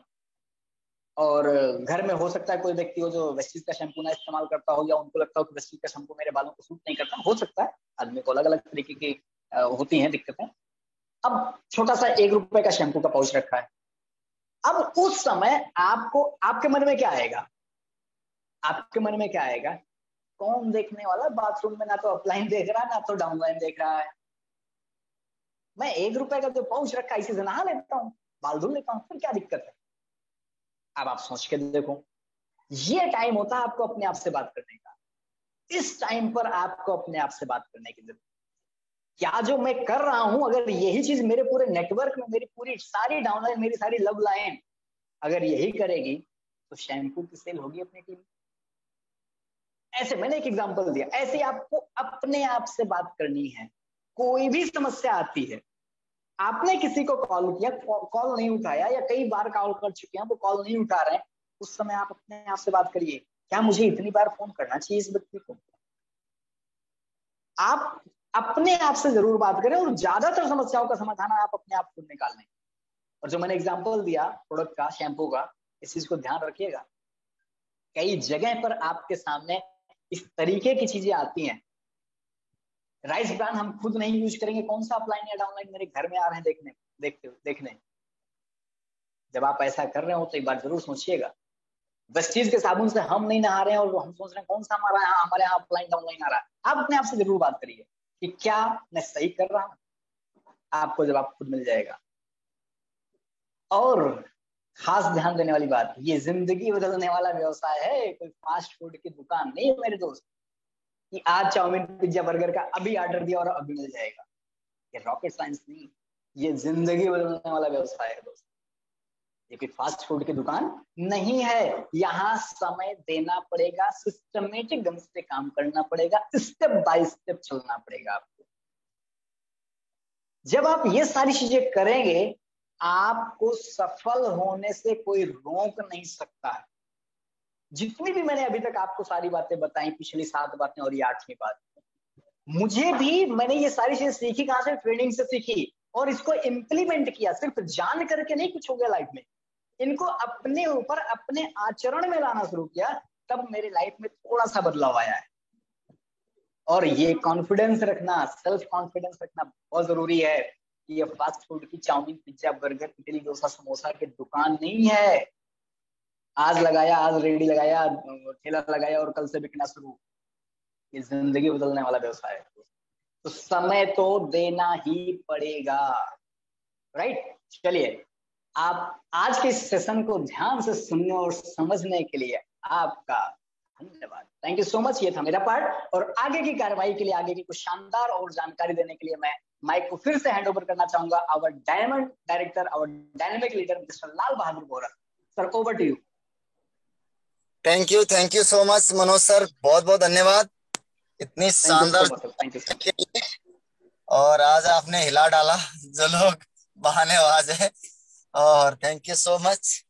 और घर में हो सकता है कोई व्यक्ति हो जो वेस्टीज का शैम्पू ना इस्तेमाल करता हो, या उनको लगता हो कि वेस्टीज का शैम्पू मेरे बालों को सूट नहीं करता, हो सकता है, आदमी को अलग अलग तरीके की होती हैं दिक्कतें। अब छोटा सा 1 रुपए का शैम्पू का पाउच रखा है। अब उस समय आपको, आपके मन में क्या आएगा, आपके मन में क्या आएगा, कौन देखने वाला बाथरूम में, ना तो अपलाइन देख रहा है ना तो डाउनलाइन देख रहा है, मैं 1 रुपए का जो पाउच रखा है इसी से नहा लेता हूँ, बाल धुल लेता हूँ, फिर क्या दिक्कत है। अब आप सोच के देखो, ये टाइम होता है आपको अपने आप से बात करने का। इस टाइम पर आपको अपने आप से बात करने की जरूरत, क्या जो मैं कर रहा हूं, अगर यही चीज मेरे पूरे नेटवर्क में, मेरी पूरी सारी डाउनलाइन, मेरी सारी लव लाइन अगर यही करेगी, तो शैम्पू की सेल होगी अपनी टीम। ऐसे मैंने एक एग्जांपल दिया, ऐसे आपको अपने आप से बात करनी है। कोई भी समस्या आती है, आपने किसी को कॉल किया, कॉल नहीं उठाया, या कई बार कॉल कर चुके हैं वो कॉल नहीं उठा रहे हैं, उस समय आप अपने आप से बात करिए, क्या मुझे इतनी बार फोन करना चाहिए इस व्यक्ति को। आप अपने आप से जरूर बात करें, और ज्यादातर समस्याओं का समाधान आप अपने आप खुद निकाल लें। और जो मैंने एग्जांपल दिया प्रोडक्ट का, शैम्पू का, इस चीज को ध्यान रखिएगा। कई जगह पर आपके सामने इस तरीके की चीजें आती हैं। राइस ब्रांड हम खुद नहीं यूज करेंगे, कौन सा अपलाइन या डाउनलाइन मेरे घर में आ रहे हैं देखने। जब आप ऐसा कर रहे हो तो एक बार जरूर सोचिएगा, वेस्टीज के साबुन से हम नहीं नहा रहे हैं और हम सोच रहे हैं कौन सा हमारे यहाँ अपलाइन डाउनलाइन आ रहा है। आप अपने आप से जरूर बात करिए कि क्या मैं सही कर रहा हूं, आपको जवाब खुद मिल जाएगा। और खास ध्यान देने वाली बात, ये जिंदगी बदलने वाला व्यवसाय है, कोई फास्ट फूड की दुकान नहीं है मेरे दोस्त, कि आज चाउमीन पिज्जा बर्गर का अभी ऑर्डर दिया और अभी मिल जाएगा। ये रॉकेट साइंस नहीं, ये जिंदगी बदलने वाला व्यवसाय है दोस्त। ये कोई फास्ट फूड की दुकान नहीं है। यहाँ समय देना पड़ेगा, सिस्टमेटिक ढंग से काम करना पड़ेगा, स्टेप बाय स्टेप चलना पड़ेगा आपको। जब आप ये सारी चीजें करेंगे, आपको सफल होने से कोई रोक नहीं सकता है। जितनी भी मैंने अभी तक आपको सारी बातें बताई, पिछली 7 बातें और ये 8वीं बात, मुझे भी, मैंने ये सारी चीजें सीखी कहां से, ट्रेनिंग से सीखी, और इसको इम्प्लीमेंट किया। सिर्फ जान करके नहीं कुछ हो गया लाइफ में, इनको अपने ऊपर, अपने आचरण में लाना शुरू किया, तब मेरे लाइफ में थोड़ा सा बदलाव आया है। और ये कॉन्फिडेंस रखना, सेल्फ कॉन्फिडेंस रखना बहुत जरूरी है कि ये फास्ट फूड की chowmein pizza burger idli dosa samosa की दुकान नहीं है। आज लगाया, आज रेडी लगाया, ठेला लगाया और कल से बिकना शुरू, ये जिंदगी बदलने वाला व्यवसाय है। तो समय तो देना ही पड़ेगा। राइट, चलिए, आप आज के इस सेशन को ध्यान से सुनने और समझने के लिए आपका धन्यवाद। Thank you so much. ये था मेरा पार्ट, और आगे की कार्रवाई के लिए, आगे की कुछ शानदार और जानकारी देने के लिए मैं माइक को फिर से हैंड ओवर करना चाहूंगा our diamond director, our dynamic leader mister Lal Bahadur Bohra. Sir, over to you. Thank you so much Manoj sir, बहुत बहुत धन्यवाद इतनी शानदार। Thank you. और आज आपने हिला डाला जो लोग बहानेबाज है, और थैंक यू सो मच।